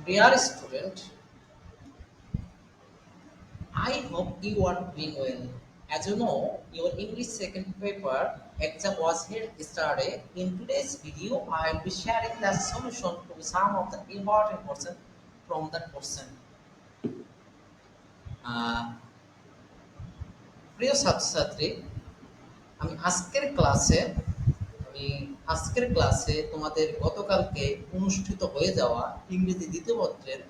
Dear student, I hope you are doing well. As you know, your English second paper exam was held yesterday. In today's video, I will be sharing the solution to some of the important questions from that question. আহ, প্রিয় ছাত্রছাত্রী, আমি আমি আজকের ক্লাসে তোমাদের গতকালকে অনুষ্ঠিত হয়ে যাওয়া ইংরেজি দ্বিতীয় পত্রের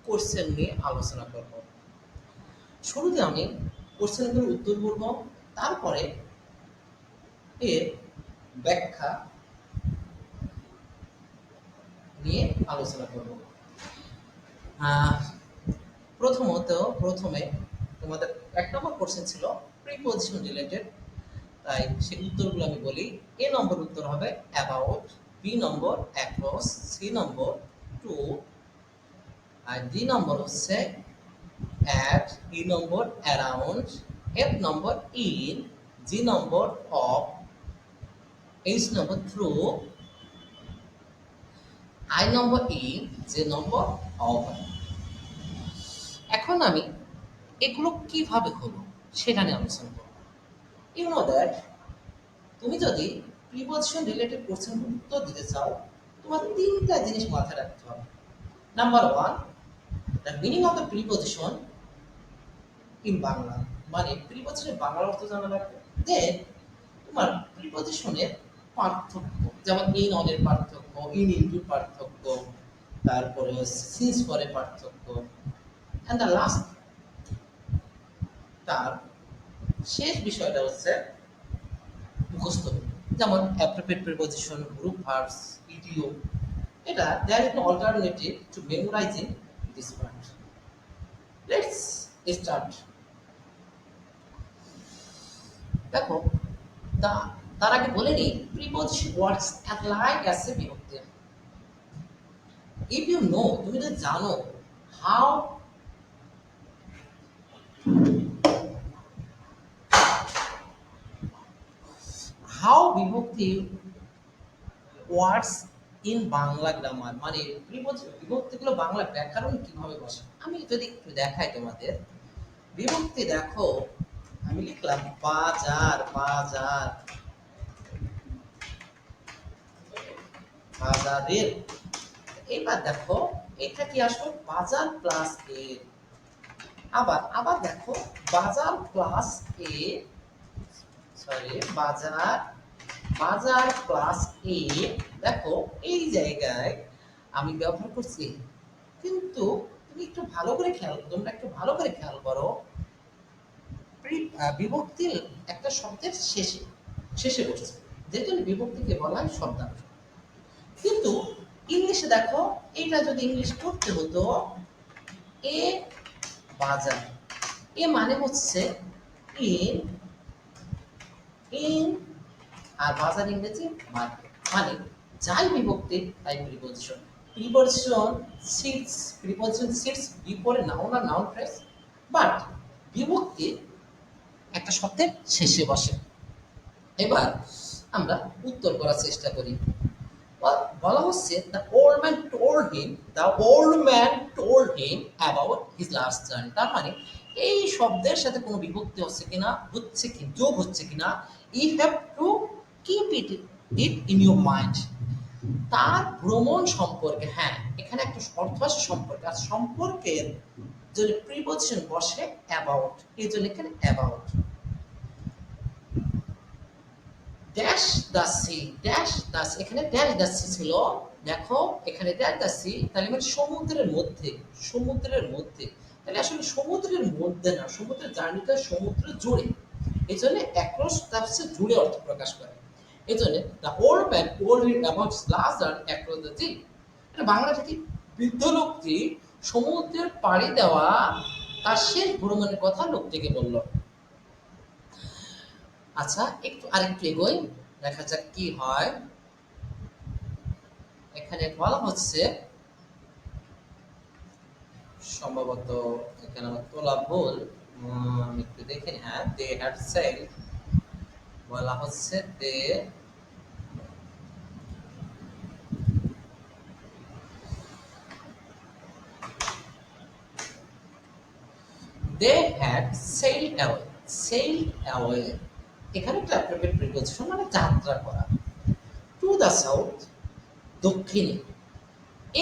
কোশ্চেন নিয়ে আলোচনা করব। শুরুতে আমি কোশ্চেনগুলোর উত্তর বলব, তারপরে এর ব্যাখ্যা নিয়ে আলোচনা করব। আহ, প্রথমে তোমাদের এক নম্বর কোশ্চেন ছিল প্রিপজিশন রিলেটেড, তাই সেই উত্তরগুলো আমি বলি। এ নম্বর উত্তর হবে অ্যাবাউট, বি নম্বর অ্যাক্রস, সি নম্বর টু, আর ডি নম্বর হচ্ছে অ্যাট, ই নম্বর অ্যারাউন্ড, এফ নম্বর ইন, জি নম্বর অফ, এইচ নম্বর থ্রু, আই নম্বর ইন, জে নম্বর অফ। এখন আমি এগুলো কিভাবে হলো সেটা নিয়ে আলোচনা করব। ইউ নো দ্যাট তুমি যদি প্রিপজিশন রিলেটেড কোশ্চেন উত্তর দিতে চাও, তোমার তিনটা জিনিস মাথায় রাখতে হবে। Number one, the meaning of the preposition in Bangla, মানে প্রিপজিশনের বাংলা অর্থ জানা লাগবে। দেন তোমার প্রিপজিশনের পার্থক্য, যেমন ইন অনের পার্থক্য, ইন ইনটুর পার্থক্য, তারপরে সিন্স ফরের পার্থক্য, অ্যান্ড দ্য লাস্ট, তার শেষ বিষয়টা হচ্ছে মুখস্থ, যেমন appropriate preposition, group verbs, idiom. এটা there is no alternative to memorising this part. Let's start. দেখো, তার আগে বলে নিই, preposition works as like as a বিভক্তি। ইফ ইউ নো, তুমি যদি জানো হাউ হাউ বিভক্তি ওয়ার্ডস ইন বাংলা গ্রামার, মানে বিভক্তিগুলো বাংলা ব্যাকরণ কিভাবে বসে, আমি যদি একটু দেখাই তোমাদের। বিভক্তি দেখো, আমি লিখলাম বাজার, বাজার, বাজারের। এবার দেখো, এটা কি আসলো বাজার প্লাস এ। আবার আবার দেখো, বাজার প্লাস এ, সরি, বাজার, বাজার প্লাস এ। দেখো এই জায়গায় আমি ব্যবহার করছি, কিন্তু তুমি একটু ভালো করে খেয়াল, তোমরা একটু ভালো করে খেয়াল করো, বিভক্তির একটা শব্দের শেষে শেষে বসছে, যে জন্য বিভক্তিকে বলা হয় শব্দাংশ। কিন্তু ইংলিশে দেখো, এটা যদি ইংলিশ করতে হতো এ বাজার, এ মানে হচ্ছে ইন, ইন, আর বাজার ইংরেজি মার্কেট, মানে যাই বিভক্তি তাই preposition. Preposition sits, preposition sits before noun আর নাউন ফ্রেজ, বাট বিভক্তি একটা শব্দের শেষে বসে। এবার আমরা উত্তর করার চেষ্টা করি। বলা হচ্ছে the old man told him about his last journey. তার মানে এই শব্দের সাথে কোনো বিভক্তি হচ্ছে কিনা, হচ্ছে কি যোগ হচ্ছে কিনা, you have to keep it in your mind. তার ভ্রমণ সম্পর্কে, হ্যাঁ এখানে একটা অর্থ আছে সম্পর্ক, আর সম্পর্কের যদি প্রিপজিশন বসে অ্যাবাউট, এই জন্য এখানে about. Dash the sea, dash the sea, এখানে ড্যাশ দ্য সি ছিল। দেখো এখানে ড্যাশ দ্য সি, তাহলে মানে সমুদ্রের মধ্যে, সমুদ্রের মধ্যে। তাহলে আসলে সমুদ্রের মধ্যে না, সমুদ্রের জার্নিটা সমুদ্র জুড়ে, এই জন্য অ্যাক্রস দ্য হচ্ছে জুড়ে অর্থ প্রকাশ করে। এই জন্য the old man told him about last journey across the sea. এটা বাংলাটা কি, বৃদ্ধ লোকটি সমুদ্রের পাড়ি দেওয়া তার শেষ ভ্রমণের কথা লোকটিকে বলল। আচ্ছা, আরেকটু এগোই, দেখা যাক কি হয়। এখানে বলা হচ্ছে, সম্ভবত এখানে আমার তোলা ভুল, আমি একটু দেখে নিই। হ্যাঁ, দে হ্যাড সেড, বলা হচ্ছে they, they had sell away, sell away এখানে একটা অ্যাপ্রোপ্রিয়েট প্রিপোজিশন, মানে যাত্রা করা। টু দ্য সাউথ, দক্ষিণে।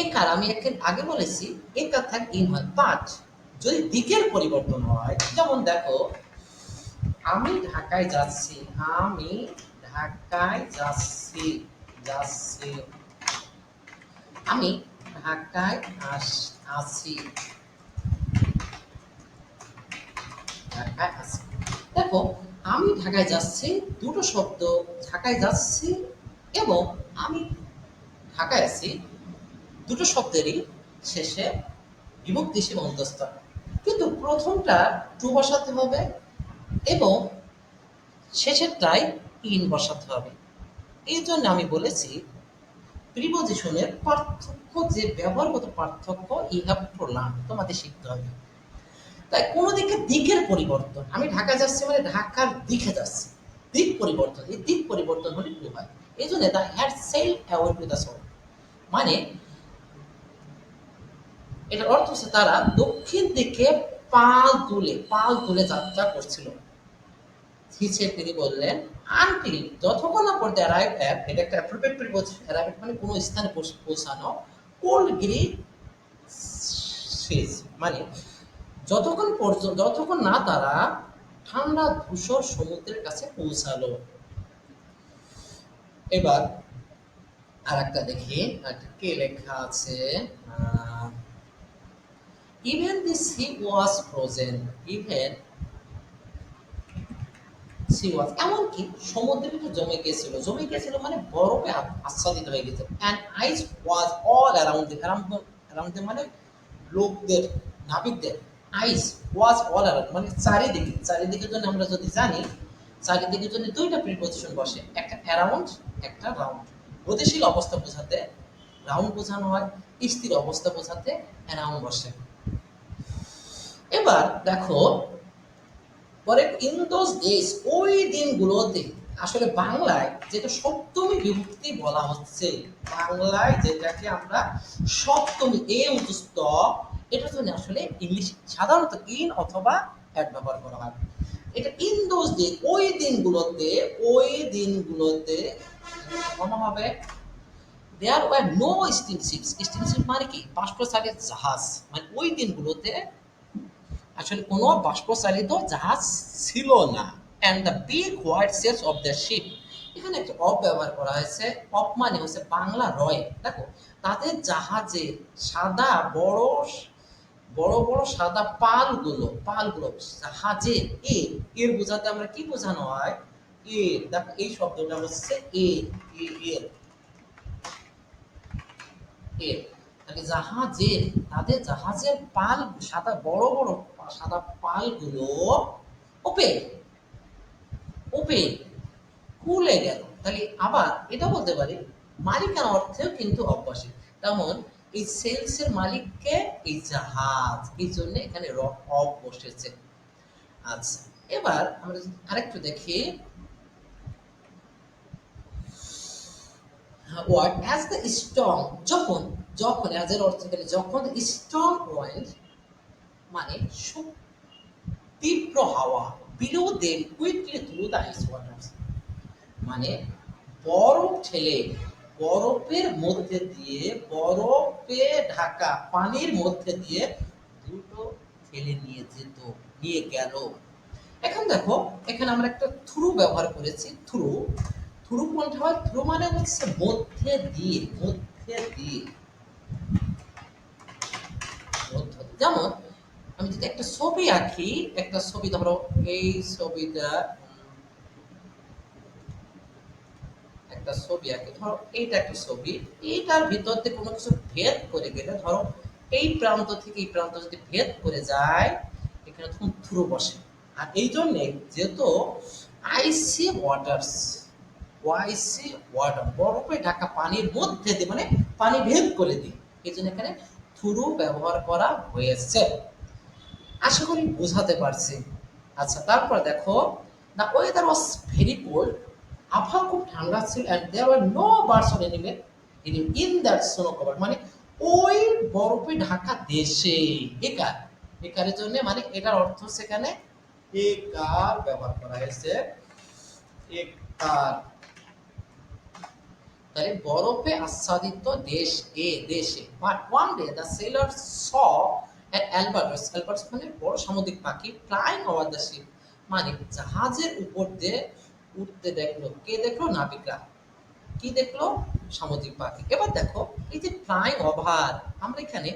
একার আমি আগে বলেছি একার থাক ইন হয়, বাট যদি দিকের পরিবর্তন হয়, যেমন দেখো আমি ঢাকায় যাচ্ছি, আমি ঢাকায় যাচ্ছি, যাচ্ছি, আমি ঢাকায় আছি, ঢাকায় আছি। দেখো আমি ঢাকায় যাচ্ছি, দুটো শব্দ, ঢাকায় যাচ্ছি এবং আমি ঢাকায় আছি, দুটো শব্দেরই শেষে বিভক্তি হিসেবে অন্তস্থ, কিন্তু প্রথমটা টু বসাতে হবে এবং শেষেরটাই ইন বসাতে হবে। এই জন্য আমি বলেছি প্রিপজিশনের পার্থক্য, যে ব্যবহারগত পার্থক্য ইউ হ্যাভ টু লার্ন, তোমাদের শিখতে হবে। তাই কোনো দিকের পরিবর্তন, আমি ঢাকা যাচ্ছি মানে ঢাকার দিকে যাচ্ছি, দিক পরিবর্তন, এই দিক পরিবর্তন হলে টু হয়। এই জন্য the had sell away to the south, মানে এটার অর্থ হচ্ছে তারা দক্ষিণ দিকে পাল তুলে যাত্রা করছিল। তিনি বললেন আনটিল, যতক্ষণ না পর্যন্ত অ্যারাইভ অ্যাট, এটা একটা অ্যাপ্রোপ্রিয়েট প্রিপোজিশন, অ্যারাইভ মানে কোনো স্থানে পৌঁছানো, কোল্ড গ্রি সিজ মানে যতক্ষণ না তারা ঠান্ডা ধূসর সমুদ্রের কাছে পৌঁছালো। এবার আর একটা দেখি, কে লেখা আছে, ইভেন দি সি ওয়াজ ফ্রোজেন, ইভেন সি ওয়াজ, এমনকি সমুদ্রের একটু জমে গিয়েছিল মানে বরফে আচ্ছাদিত হয়ে গেছে। And ice was all around around মানে লোকদের, নাবিকদের, আইস ওয়াজ অল অ্যারাউন্ড মানে চারিদিকে, চারিদিকের জন্য আমরা যদি জানি, চারিদিকের জন্য দুইটা প্রিপোজিশন বসে, একটা অ্যারাউন্ড, একটা রাউন্ড। গতিশীল অবস্থা বোঝাতে রাউন্ড বোঝানো হয়, স্থির অবস্থা বোঝাতে অ্যারাউন্ড বসে। এবার দেখো পরে ইন দোজ ডেজ, ওই দিনগুলোতে, আসলে বাংলায় যেটা সপ্তমী বিভক্তি বলা হচ্ছে, বাংলায় যেটাকে আমরা সপ্তমী এ উচ্চস্ত, এটার জন্য আসলে ইংলিশ সাধারণত ইন অথবা অ্যাট ব্যবহার করা হয়। এটা ইন দোজ ডে, ওই দিনগুলোতে, ওই দিনগুলোতে মনে হবে দেয়ার ওয়ার নো স্টিমশিপস, স্টিমশিপ মানে কি বাষ্পচালিত জাহাজ, মানে ওই দিনগুলোতে আসলে কোনো বাষ্পচালিত জাহাজ ছিল না। And the big white sails of the ship, এখানে একটা অফ ব্যবহার করা হয়েছে, অফ মানে হচ্ছে বাংলা রয়। দেখো তাদের জাহাজে সাদা বড় বড় বড় সাদা পালগুলো জাহাজে এর বোঝাতে আমরা কি বোঝানো হয়, এর, দেখো এই শব্দটা হচ্ছে এর, এর তাহলে জাহাজের, তাদের জাহাজের পাল, সাদা বড় বড় সাদা পালগুলো ওপেন ওপেন খুলে গেল। তাহলে আবার এটা বলতে পারি মালিকানা অর্থেও কিন্তু অভ্যাসী, তেমন এই সেলসের মালিককে এই জাহাজ, এই জন্য এখানে অফ বসেছে। আচ্ছা এবার আমরা আরেকটু দেখি, ওয়ার্ড অ্যাজ দ্য স্ট্রং, যখন, যখন অ্যাজ এর অর্থ গেলে যখন, স্ট্রং ওয়াইন্ড মানে তীব্র হাওয়া, below them quickly through the ice waters মানে বরফ ঠেলে, বরফের মধ্যে দিয়ে, বরফে ঢাকা পানির মধ্যে দিয়ে দুটো ঠেলে নিয়ে গেল। এখন দেখো এখানে আমরা একটা থ্রু ব্যবহার করেছি, থ্রু কোনটা হয়, থ্রু মানে হচ্ছে মধ্যে দিয়ে, যেমন আমি যদি একটা ছবি আঁকি, একটা ছবি ধরো এই ছবিটা, একটা ছবি আঁকি, ধরো এইটা একটা ছবি, এইটার ভিতর দিয়ে কোনো কিছু ভেদ করে গেলে, ধরো এই প্রান্ত থেকে এই প্রান্ত যদি ভেদ করে যায়, এখানে তখন থ্রু বসে। আর এই জন্যে যেহেতু আইসি ওয়াটার্স, ওয়াটার বরফে ঢাকা পানির মধ্যে দিয়ে মানে পানি ভেদ করে দিই, এই জন্য এখানে থ্রু ব্যবহার করা হয়েছে। আশা করি বোঝাতে পারছি। আচ্ছা তারপর দেখো, the weather was very cold, আবহাওয়া খুব ঠান্ডা ছিল, and there were no birds or animal in that snow cover মানে ওই বরফে ঢাকা দেশে, একার বেকারের জন্য মানে এটার অর্থ সেখানে বেকার ব্যবহার করা হয়েছে, বেকার। তাহলে বরফে আচ্ছাদিত দেশ এ দেশে, but one day the sailor saw an albatross, albatross মানে বড় সামুদ্রিক পাখি, ফ্লাইং ওভার দ্য শিপ মানে জাহাজের উপর দিয়ে উঠতে দেখলো, কে দেখলো? নাবিকরা। কি দেখলো? সামুদ্রিক পাখি। এবার দেখো এই যে ফ্লাইং ওভার, আমরা এখানে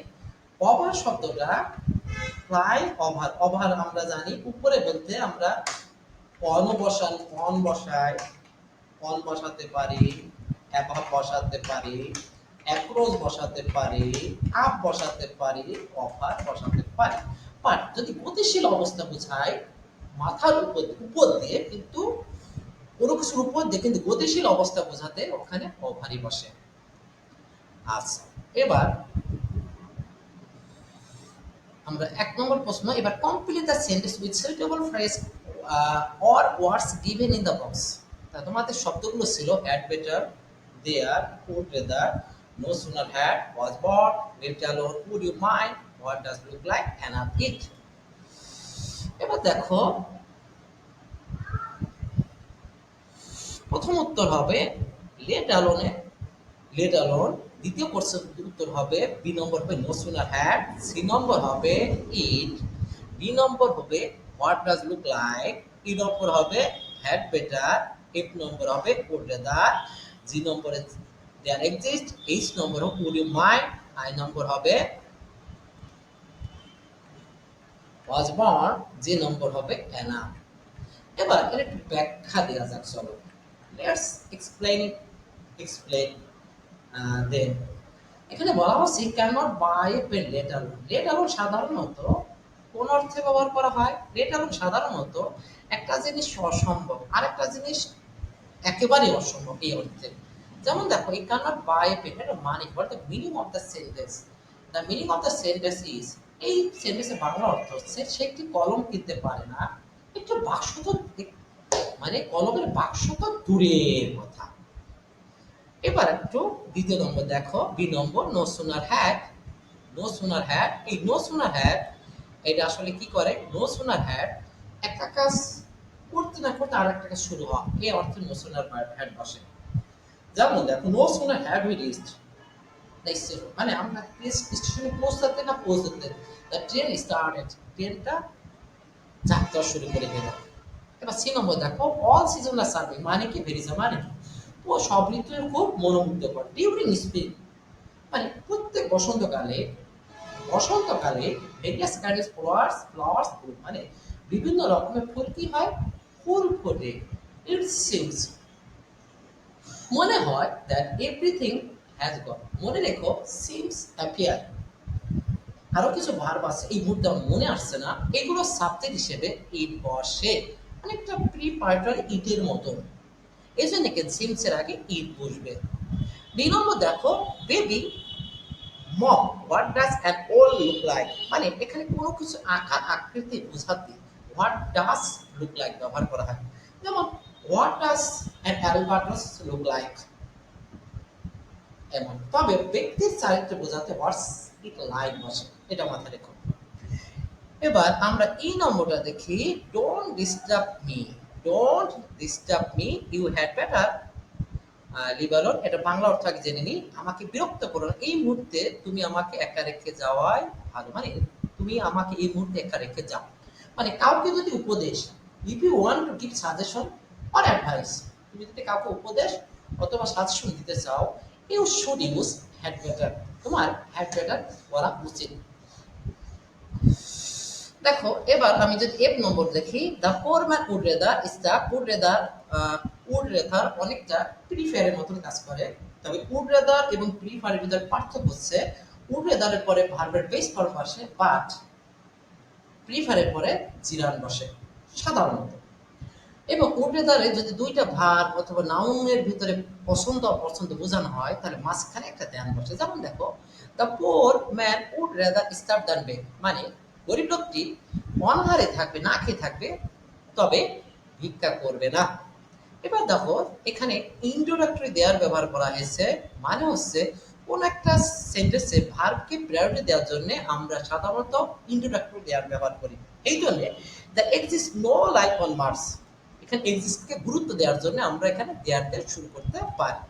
ওভার শব্দটা, ফ্লাই ওভার, ওভার আমরা জানি উপরে বলতে আমরা অন বসান, অন বসাই, অন বসাতে পারি, অ্যাভাব বসাতে পারি, অ্যাক্রোস বসাতে পারি, আপ বসাতে পারি, ওভার বসাতে পারি। বাট যদি গতিশীল অবস্থা বোঝায় মাথার উপর উপর দিয়ে, কিন্তু কোনো কিছুর উপর দিয়ে কিন্তু গতিশীল অবস্থা বোঝাতে ওখানে ওভারই বসে। আচ্ছা, এবার আমরা ১ নম্বর প্রশ্ন, এবার complete the sentence with suitable phrase or words given in the box. তা তোমাদের শব্দগুলো ছিল had better, there, would rather, no sooner had, was bought, lived alone, would you mind, what does look like, another it. এবার দেখো প্রথম উত্তর হবে late অ্যালোনে, let alone. দ্বিতীয় প্রশ্নের উত্তর হবে বি নম্বর হবে নো সুনার হ্যাড, সি নম্বর হবে ইট, ডি নম্বর হবে হোয়াট ডাজ লুক লাইক, ই নম্বর হবে হ্যাড বেটার, এফ নম্বর হবে উড রেদার, জি নম্বরে দেয়ার এক্সিস্ট, এইচ নম্বর হবে উড ইউ মাইন্ড, আই নম্বর হবে ওয়াজ বর্ন, যে নম্বর হবে অ্যানা। এবার এর একটু ব্যাখ্যা দেওয়া যাক, চলো let's explain it, explain then. এখানে বলা হচ্ছে can not buy a pen let alone. Let alone সাধারণত কোন অর্থে ব্যবহার করা হয়? লেট অ্যালোন সাধারণত একটা জিনিস অসম্ভব, আরেকটা জিনিস একেবারেই অসম্ভব এই অর্থে। যেমন দেখো এই can not buy a pen, এটা মানে what the meaning of the sentence, the meaning of the sentence is, এই সেন্টেন্সের বাংলা অর্থ হচ্ছে সে একটি কলম কিনতে পারে না, একটু বাক্স তো মানে কলমের বাক্স তো দূরের কথা। এবার একটু দ্বিতীয় নম্বর দেখো, B number no sooner had, no sooner had, এই নো সুনার হ্যাড এটা আসলে কি করে? নো সুনার হ্যাড একটা কাজ করতে না করতে আর একটা কাজ শুরু হওয়া, এই অর্থে নো সুনার হ্যাড বসে। যেমন দেখো no sooner had we reached the station, মানে আমরা স্টেশনে পৌঁছাতে না পৌঁছাতে দ্য ট্রেন স্টার্টেড, ট্রেনটা যাত্রা শুরু করে দিল। এবার সি নম্বর দেখো অল সিজন আর সার্ভিং, মানে কি? ভেরিজা মানে কি? ও সব ঋতুর খুব মনোমুগ্ধকর। ডিউরিং স্প্রিং মানে প্রত্যেক বসন্তকালে, বসন্তকালে various kinds flowers, flowers Bloom মানে বিভিন্ন রকমের ফুল কি হয়? ফুল ফোটে। ইট সিমস মনে হয় দ্যাট এভরিথিং হ্যাজ গন, মনে রেখো সিমস অ্যাপিয়ার, আরো কিছু ভার্ব আছে এই মুহূর্তে আমার মনে আসছে না, এগুলো সাবজেক্ট হিসেবে ইট বসে, মানে একটা প্রিপারেটরি ইটের মতন, এই জন্য সিমসের আগে ইট বসবে। দুই নম্বর দেখো baby mom what does an owl look like, মানে এখানে কোনো কিছু আকার আকৃতি বোঝাতে হোয়াট ডাজ লুক লাইক ব্যবহার করা হয়। যেমন what does an Albatross look like, এমন। তবে ব্যক্তির চারিত্র বোঝাতে হোয়াটস ইট লাইক বসে, এটা মাথায় রেখো। এবার আমরা এই নম্বরটা দেখি, don't disturb me, don't disturb me, you had better leave alone. এটা বাংলা অর্থ আগে জেনে নিই, আমাকে বিরক্ত করো না, এই মুহূর্তে তুমি আমাকে একা রেখে যাওয়াই ভালো, মানে তুমি আমাকে এই মুহূর্তে একা রেখে যাও, মানে কাউকে যদি উপদেশ, if you want to give suggestion or advice, তুমি যদি কাউকে উপদেশ অথবা সাজেশন দিতে চাও, you should use had better, তোমার হ্যাড বেটার বলা উচিত। দেখো এবার আমি যদি এফ নম্বর দেখি, the poor man would rather starve, would rather, would rather অনেকটা প্রিফারের মতন কাজ করে, তবে উড রেদার এবং প্রিফারের ভিতরে পার্থক্য হচ্ছে উড রেদারের পরে ভার্বের বেস ফর্ম বসে, বাট প্রিফারের পরে জিরান বসে সাধারণত। এবং উড রেদারে যদি দুইটা ভার্ব অথবা নাউনের ভিতরে পছন্দ অপছন্দ বোঝানো হয়, তাহলে মাঝখানে একটা ধ্যান বসে। যেমন দেখো the poor man would rather starve than beg, মানে গরিব লোকটি অনাহারে থাকবে, না খেয়ে থাকবে, তবে ভিক্ষা করবে না। এবার দেখো এখানে ইন্ট্রোডাক্টরি দেয়ার ব্যবহার করা হয়েছে, মানে হচ্ছে কোন একটা সেন্টেন্সে ভার্বকে প্রায়োরিটি দেওয়ার জন্য আমরা সাধারণত ইন্ট্রোডাক্টরি দেয়ার ব্যবহার করি। এই জন্য the exist no life on Mars, এখানে এক্সিস্টকে গুরুত্ব দেওয়ার জন্য আমরা এখানে দেয়ার দিয়ে শুরু করতে পারি।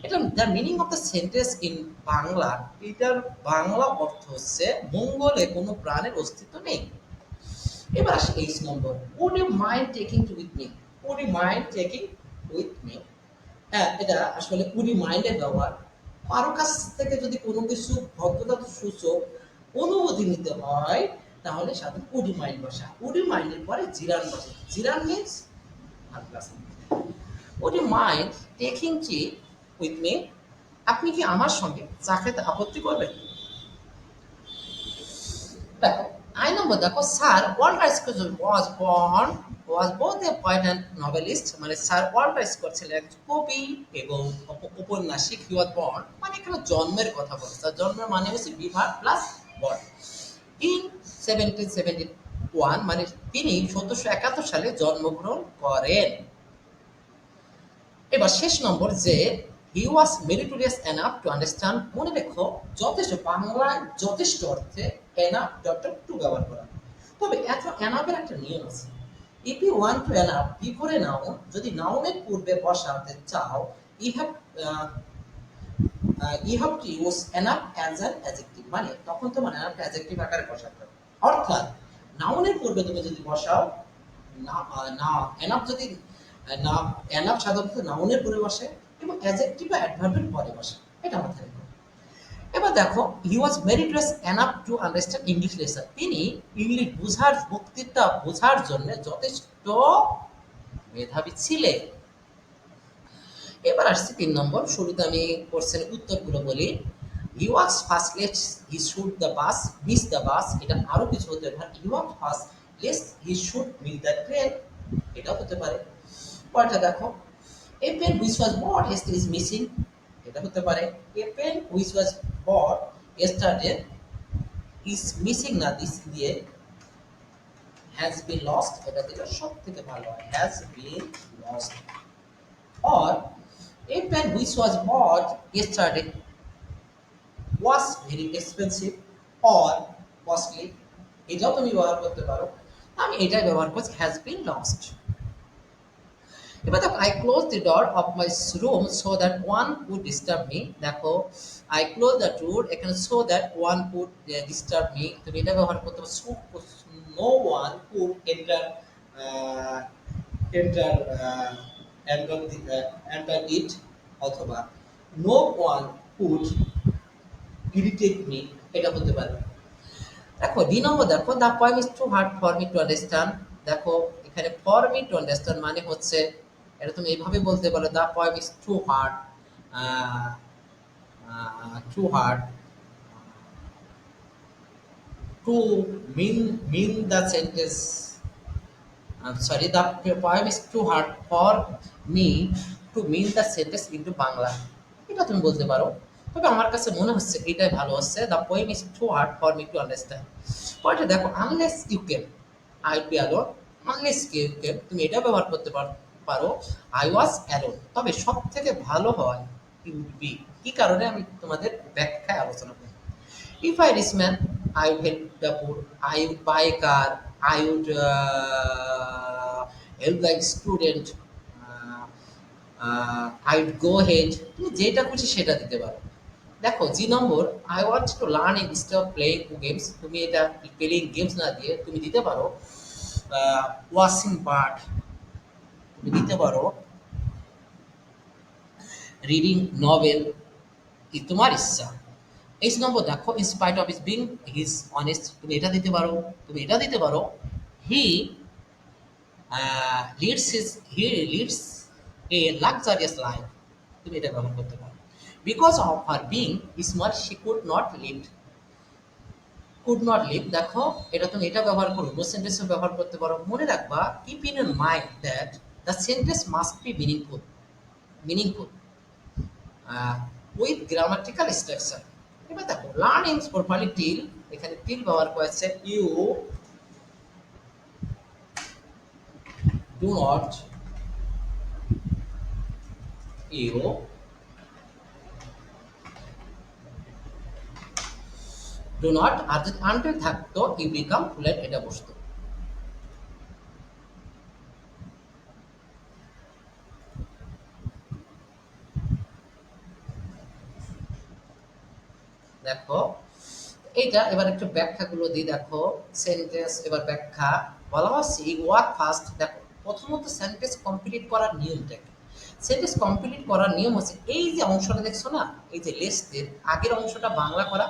এটা the meaning of the sentence in Bangla, এটার বাংলা অর্থ হচ্ছে মঙ্গলে কোনো প্রাণের অস্তিত্ব নেই। এবার আসি 8 নম্বর, would you mind taking with me, would you mind taking with me। হ্যাঁ, এটা আসলে would you mind এর ব্যবহার। কারো কাছ থেকে যদি কোনো কিছু ভদ্রতা সূচক অনুমতি নিতে হয় তাহলে সাথে would you mind বসা, would you mind এর পরে জিরান বসে, gerund means verb class. would you mind taking tea with me, আপনি কি আমার সঙ্গে চা খেতে আপত্তি করবেন। দেখো 9 নম্বর, দেখো sir Walter Scott was both a poet and novelist, মানে স্যার ওয়াল্টার স্কট ছিলেন একজন কবি এবং ঔপন্যাসিক। হি ওয়াজ বর্ন, মানে এখানে জন্মের কথা বলছে, তার জন্মের মানে হচ্ছে বিভার প্লাস বর্ন। ইন 1771, মানে তিনি 1771 সালে জন্মগ্রহণ করেন। এবার শেষ নম্বর যে হি was meritorious enough to understand, মনে রেখো যথেষ্ট, বাংলায় যথেষ্ট অর্থে এনাফ ডক্টর টু ব্যবহার করা। তবে এত এনাফের একটা নিয়ম আছে, if you want to enough বিফোরে নাউন, যদি নাউনের পূর্বে বসাতে চাও you have you have to use enough as an adjective, মানে তখন তোমার এনাফটা অ্যাডজেক্টিভ আকারে বসাতে হবে। অর্থাৎ নাউনের পূর্বে তুমি যদি বসাও না, না এনাফ যদি না, এনাফ সাধারণত নাউনের পরে বসে এবং অ্যাডজেক্টিভ বা অ্যাডভার্বের পরে বসে, এটা মাথায় রেখো। এবার দেখো he was meritorious enough to understand English lesson, তিনি ইংলিশ বোঝার, বক্তৃতা বোঝার জন্য যথেষ্ট মেধাবী ছিলেন। এবার আসছে 3 নম্বর, শুরুতে আমি কোশ্চেনের উত্তরগুলো বলি। He was first late he should the bus miss the bus, এটা আরো কিছু হতে পারে। He was first late he should miss the train, এটাও হতে পারে। পরেরটা দেখো, a pen which was bot yesterday is missing, এটা হতে পারে। এ pen which was bot yesterday is missing, না দিস দিয়ে has been lost, এটা দিলে সব থেকে ভালো হয়, has been lost। or a pen which was bought yesterday was very expensive or costly, এটাও তুমি ব্যবহার করতে পারো। আমি এটাই ব্যবহার করছি, has been lost। এবার দেখো I close the door of my room so that one would disturb me, দেখো আই ক্লোজ দ্য ডোর, এখানে so that one would disturb me, তুমি এটা ব্যবহার করতে পারো। So no one would enter enter enter it, অথবা no one would irritate me, এটা হতে পারে। দেখো ডি নম্বর, দেখো the poem is too hard for me to understand, দেখো এখানে ফর মি টু আন্ডারস্ট্যান্ড মানে হচ্ছে, এটা তুমি এইভাবে বলতে পারো the poem is too hard, too hard to mean the sentence, sorry the poem is too hard for me to mean the sentence into Bangla, এটা তুমি বলতে পারো। তবে আমার কাছে মনে হচ্ছে এটাই ভালো হচ্ছে, the poem is too hard for me to understand. পরে দেখো unless you came I be alone, unless you came তুমি এটা ব্যবহার করতে পারো আই ওয়াজ অ্যালোন, তবে সব থেকে ভালো হয় ইউ উড বি। কি কারণে আমি তোমাদের ব্যাখ্যায় আলোচনা করি। If I rich man I would help the poor, I would buy a car, I would help the student, I would go head, তুমি যেটা খুশি সেটা দিতে পারো। দেখো G number, I want to learn instead of playing games, তুমি এটা playing games না দিয়ে তুমি দিতে পারো ওয়াচিং বার্ড, তুমি দিতে পারো রিডিং নভেল, তোমার ইচ্ছা। 8 নম্বর দেখো in spite of is being his honest, তুমি এটা দিতে পারো, তুমি এটা দিতে পারো he leads a luxurious life, তুমি এটা ব্যবহার করতে পারো। Because of her being smart she could not live, দেখো এটা তুমি এটা ব্যবহার করো, নো সেন্টেন্সে ব্যবহার করতে পারো। মনে রাখবা keep in your mind that the sentence must be meaningful with grammatical structure. এবার দেখো লার্ন ইন প্রপারলি টিল, এখানে টিল ব্যবহার করেছে, you do not you do not আর যদি আনটিল থাকতো ইউ বিকাম লেট এটা বসতো। দেখো এইটা এবার একটু ব্যাখ্যাগুলো দিই। দেখো সেন্টেন্স এবার ব্যাখ্যা বলা হচ্ছে ওয়ার্ক ফার্স্ট। দেখো প্রথমত সেন্টেন্স কমপ্লিট করার নিয়মটা কি? সেন্টেন্স কমপ্লিট করার নিয়ম হচ্ছে এই যে অংশটা দেখছো না, এই যে লেসদের আগের অংশটা বাংলা করা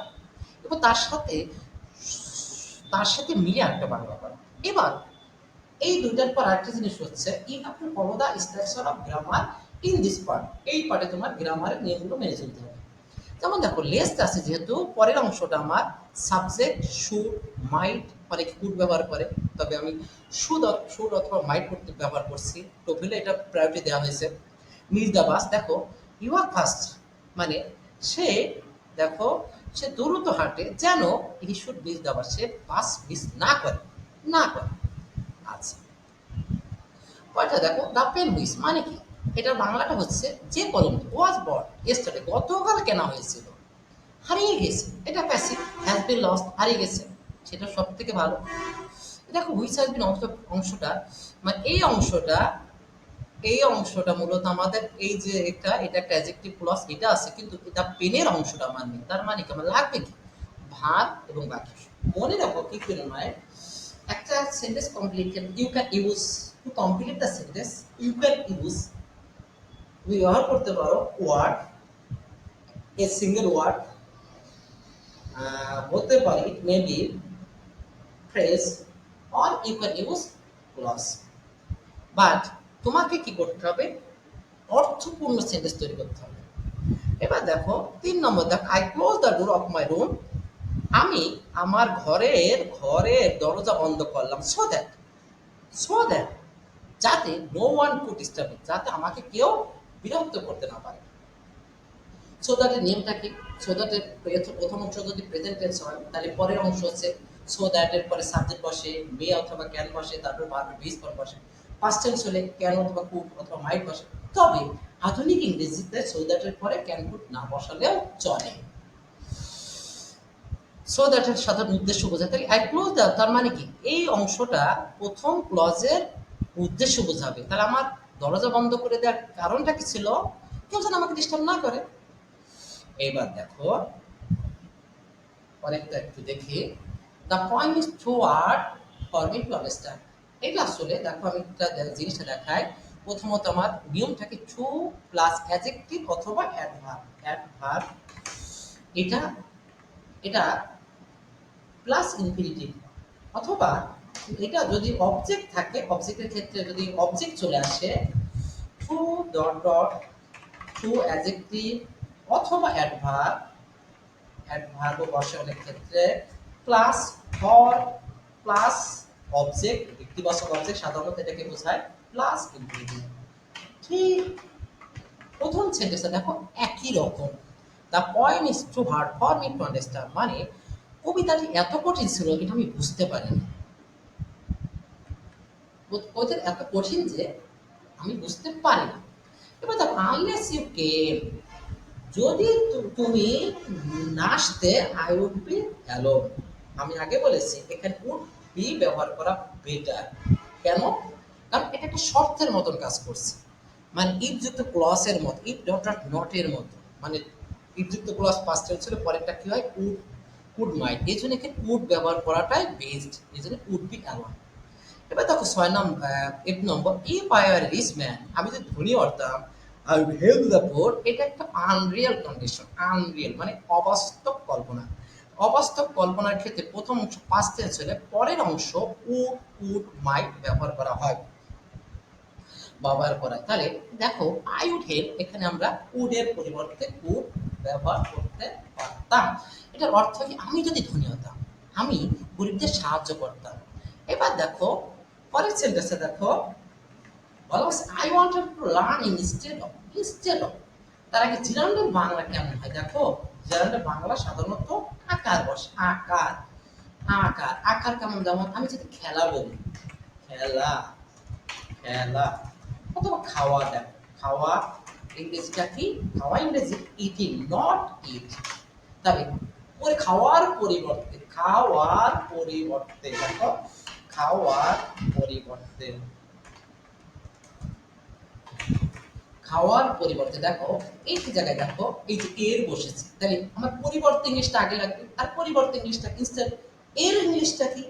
এবং তার সাথে মিলিয়ে একটা বাংলা করা। এবার এই দুইটার পর আরেকটা জিনিস হচ্ছে you have to follow the structure of grammar in this part. এই পার্টে তোমার গ্রামারের নিয়মগুলো মেনে চলতে হবে। যেমন দেখো লেস্ট আছে যেহেতু পরের অংশটা আমার সাবজেক্ট শুড মাইট, অনেকে কুড ব্যবহার করে, তবে আমি শুড অথবা মাইট করতে ব্যবহার করছি। টোফেলে এটা প্রায়োরিটি দেওয়া হয়েছে। মিস দ্য বাস, দেখো ইউ আর ফার্স্ট মানে সে, দেখো সে দ্রুত হাঁটে যেন হি should miss the bus, say bus miss না করে, না করে। আচ্ছা কয়টা দেখো দ্য পেন হুইস মানে কি? এটার বাংলাটা হচ্ছে যে কলমটি ওয়াজ বট ইয়েস্টারডে গতকাল কেনা হয়েছিল, হারিয়ে গেছে। এটা প্যাসিভ, হ্যাজ বিন লস্ট, হারিয়ে গেছে, সেটা সব থেকে ভালো। দেখো হুইচ হ্যাজ বিন অংশটা মানে এই অংশটা মূলত আমাদের এই যে এটা একটা অ্যাডজেক্টিভ ক্লজ এটা আছে, কিন্তু এটা পেনের অংশটা আমার নেই। তার মানে কি আমার লাগবে কি? ভার এবং বাকি। মনে রাখো কি করে নয়, একটা sentence complete you can use to complete the sentence, you can use ব্যবহার করতে পারো ওয়ার্ড, এ সিঙ্গেল ওয়ার্ড হতে পারে, it may be phrase or you can use clause. But তোমাকে কি করতে হবে? অর্থপূর্ণ সেন্টেন্স তৈরি করতে হবে। এবার দেখো ৩ নম্বর, দেখো I close the door of my room, আমি আমার ঘরের দরজা বন্ধ করলাম সো দ্যাট যাতে no one could disturb me, যাতে আমাকে কেউ বিরক্ত করতে না পারে। সো দ্যাটের নিয়মটা কি? সো দ্যাটের প্রথম অংশ যদি প্রেজেন্ট টেন্স হয় তাহলে পরের অংশ হচ্ছে সো দ্যাটের পরে সাবজেক্ট বসে, মে অথবা ক্যান বসে, তারপর ভার্ব বিজ ফর্ম বসে। পাস্ট টেন্স হলে ক্যান অথবা কুড অথবা মাইট বসে। তবে আধুনিক ইংরেজিতে সো দ্যাটের পরে ক্যান কুড না বসালেও চলে। সো দ্যাটের সাধারণ উদ্দেশ্য বোঝাতে আই ক্লোজ দ্য, তার মানে কি এই অংশটা প্রথম ক্লজের উদ্দেশ্য বোঝাবে। তাহলে আমার দরজা বন্ধ করে দেওয়ার কারণটা কি ছিল? কেউ যেন আমাকে ডিস্টার্ব না করে। এইবার দেখো অনেকটা একটু দেখি, the point is too word for me to understand. এটা আসলে দেখো আমি একটা জিনিসটা দেখাই। প্রথমত আমার নিয়মটাকে টু প্লাস অ্যাডজেক্টিভ অথবা অ্যাডভার্ব, এটা এটা প্লাস ইনফিনিটিভ, অথবা এটা যদি অবজেক্ট থাকে, অবজেক্টের ক্ষেত্রে যদি অবজেক্ট চলে আসে to dot dot to adjective অথবা অ্যাডভার্বও বসে অনেক ক্ষেত্রে, প্লাস ফর প্লাস অবজেক্ট, ব্যক্তিবাচক অবজেক্ট সাধারণত এটাকে বোঝায়, প্লাস ইনফিনিটিভ। ঠিক প্রথম সেন্টেন্সটা দেখো একই রকম, the point is too hard for me to understand মানে কবিতাটি এত কঠিন ছিল এটা আমি বুঝতে পারিনি। ওদের এত কঠিন যে আমি বুঝতে পারি না। এবার দেখো আনলেস ইউ কেম, যদি তুমি না আসতে আই উড বি অ্যালোন। আমি আগে বলেছি এখানে উড বি ব্যবহার করা বেটার। কেন? কারণ এটা একটা শর্তের মতন কাজ করছে, মানে ইফ যুক্ত ক্লসের মতো, ইফ ডট ডট নট এর মতো। মানে ইফ যুক্ত ক্লস পাস্ট টেন্স হলে পরেরটা কি হয়? উড মাইট। এই জন্য এখানে উড ব্যবহার করাটাই বেস্ট, এই জন্য উড বি অ্যালোন। এবার দেখো 8 number, if I are rich man, আমি যদি ধনী হতাম, I will help the poor. এটা একটা আনরিয়াল কন্ডিশন, আনরিয়াল মানে অবাস্তব কল্পনা। অবাস্তব কল্পনার ক্ষেত্রে প্রথম অংশ পাস্ট টেন্স হলে পরের অংশ উড মাইট ব্যবহার করা। তাহলে দেখো আই উড হেল্প, এখানে আমরা উডের পরিবর্তে উড ব্যবহার করতে পারতাম। এটার অর্থ কি? আমি যদি ধনী হতাম, আমি গরিবদের সাহায্য করতাম। এবার দেখো পরের সেন্টেন্সে দেখো বলা হচ্ছে I wanted to learn instead of. তার আগে জিরান্ডের বাংলা কেমন হয় দেখো। জিরান্ডের বাংলা সাধারণত আকার বসে, আকার কেমন? যেমন আমি যদি খেলা বলি, খেলা খেলা অথবা খাওয়া। দেখো খাওয়া ইংরেজিটা কি? খাওয়া ইংরেজি ইটিং, নট ইট। তবে ওই খাওয়ার পরিবর্তে, খাওয়ার পরিবর্তে দেখো, খাওয়ার পরিবর্তে, খাওয়ার পরিবর্তে দেখো এই যে জায়গায় দেখো এই যে এর বসেছে, তাহলে আমার পরিবর্তে ইংলিশটা আগে লাগবে, আর পরিবর্তে ইংলিশটা ইনস্টেড, এর ইংলিশটা কি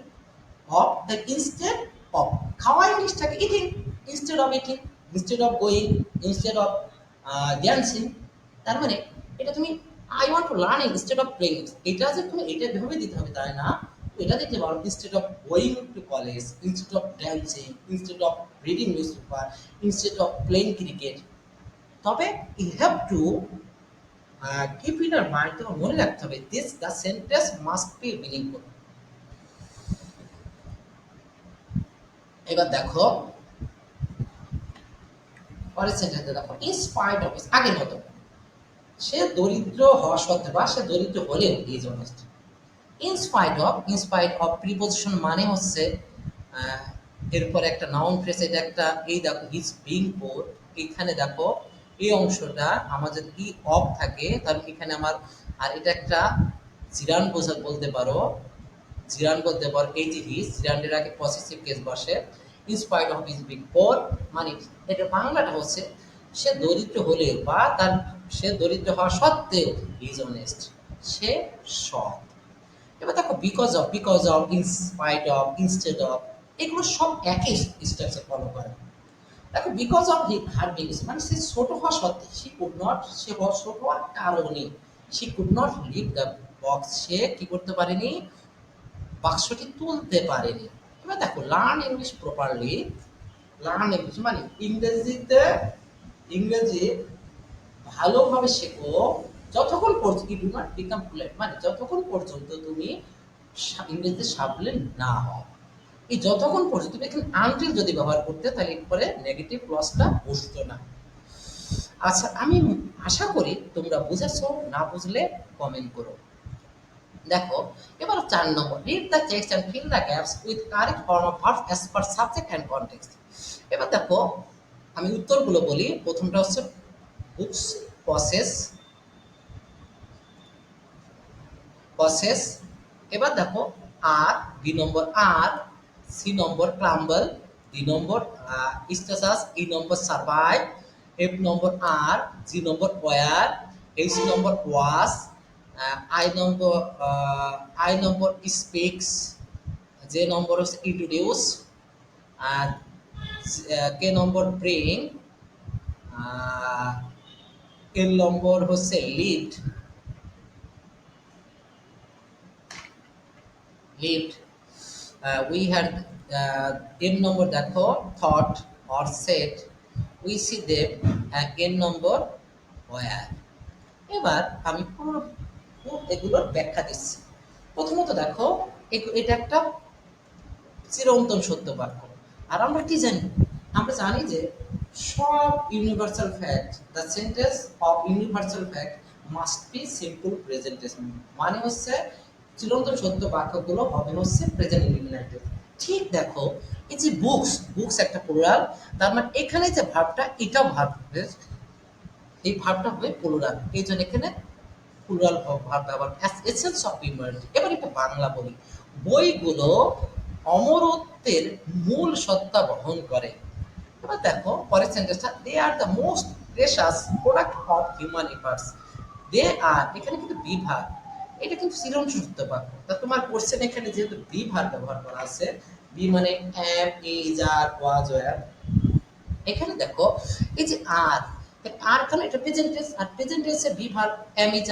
of, the instead of, খাওয়া ইংলিশটাকে eating, instead of eating, instead of going, instead of dancing, তার মানে এটা তুমি I want to learn instead of playing, এটা যে তুমি এটা ভেবে দিতে হবে তাই না, এটা দিতে পারো instead of going to college, instead of dancing, instead of reading newspaper, instead of playing cricket, তবে you have to keep in your mind, তোমার মনে রাখতে হবে this the sentence must be meaningful। এবার দেখো পরের সেন্টেন্সে দেখো ইন স্পাইট অফ, আগের মতো, সে দরিদ্র হওয়া সত্ত্বেও বা সে দরিদ্র হলেও is honest. In spite of preposition মানে হচ্ছে এরপর একটা নাউন ফ্রেজ, এটা একটা, এই দেখো ইজ বিং পোর, এখানে দেখো এই অংশটা আমার যদি ই অফ থাকে তাহলে এখানে আমার, আর এটা একটা জিরান বোঝা বলতে পারো, জিরান বলতে পারো, এই যে হিজ জিরানের আগে পসেসিভ কেস বসে, in spite of is being poor মানে এটা বাংলাটা হচ্ছে সে দরিদ্র হলেও বা তার, সে দরিদ্র হওয়া সত্ত্বেও ইজ অনেস্ট, সে সৎ। এবার দেখো because of in spite of, instead of, এগুলো সব একই স্ট্রাকচার ফলো করে। দেখো বিকজ অফ হার বিংস মানে সে ছোট হওয়া সত্ত্বে, সে কুড নট, সে ছোট হওয়ার কারণে, সে could not live the box, সে কি করতে পারেনি, বাক্সটি তুলতে পারেনি। এবার দেখো learn English properly, learn English মানে ইংরেজিতে, ইংরেজি ভালোভাবে শেখো যতক্ষণ পর্যন্ত, you do not become fluent মানে যতক্ষণ পর্যন্ত তুমি ইংরেজিতে সাবলীল না হও, এই যতক্ষণ পর্যন্ত তুমি এখানে আনটিল যদি ব্যবহার করতে তাহলে এরপরে নেগেটিভ ক্লজটা বসতো না। আচ্ছা আমি আশা করি তোমরা বুঝেছো, না বুঝলে কমেন্ট করো। দেখো এবার 4 number, read the text and fill the gaps with correct form of verb as per subject and context. এবার দেখো আমি উত্তরগুলো বলি, প্রথমটা হচ্ছে বুকস প্রসেস, প্রসেস, এবার দেখো are, B number are, C number crumble, D number status, E number survive, F number are, G number were, H number was, I number speaks, J number হচ্ছে ইন্ট্রোডিউস, আর কে নম্বর bring, এল নম্বর হচ্ছে lead, lead, we had n নম্বর দেখো thought or said, we see them, n number where। এবার আমি পুরো এগুলোর ব্যাখ্যা দিচ্ছি। প্রথমত দেখো এটা একটা চিরন্তন সত্য বাক্য, আর আমরা কি জানি, আমরা জানি যে সব universal fact, the sentence of universal fact must be simple present tense, মানে হচ্ছে চিরন্তন সত্য বাক্যগুলো হবে হচ্ছে প্রেজেন্ট ইনডিফিনিট। ঠিক দেখো এই যে বুকস, বুকস একটা প্লুরাল, তার মানে এখানে যে ভার্বটা এটাও ভার্ব, এই ভার্বটা হবে প্লুরাল, এই জন্য এখানে প্লুরাল ভার্ব ব্যবহার, অ্যাজ এসেন্স অফ হিউম্যানিটি। এবার একটু বাংলা বলি, বইগুলো অমরত্বের মূল সত্তা বহন করে। এবার দেখো পরের সেন্টেন্সটা, they are the most precious product of human efforts, they are, এখানে কিন্তু বিভাগ, এটা কিন্তু চিরন্তন সত্য বাক্য। তা তোমার কোশ্চেন এখানে যেহেতু বিভাগ ব্যবহার করা আছে, বি মানে am, is, are, was, were, এখানে দেখো এই যে আর, আর কেন, এটা প্রেজেন্ট টেন্স, আর প্রেজেন্ট টেন্সে বিভাগ এম, ইজ,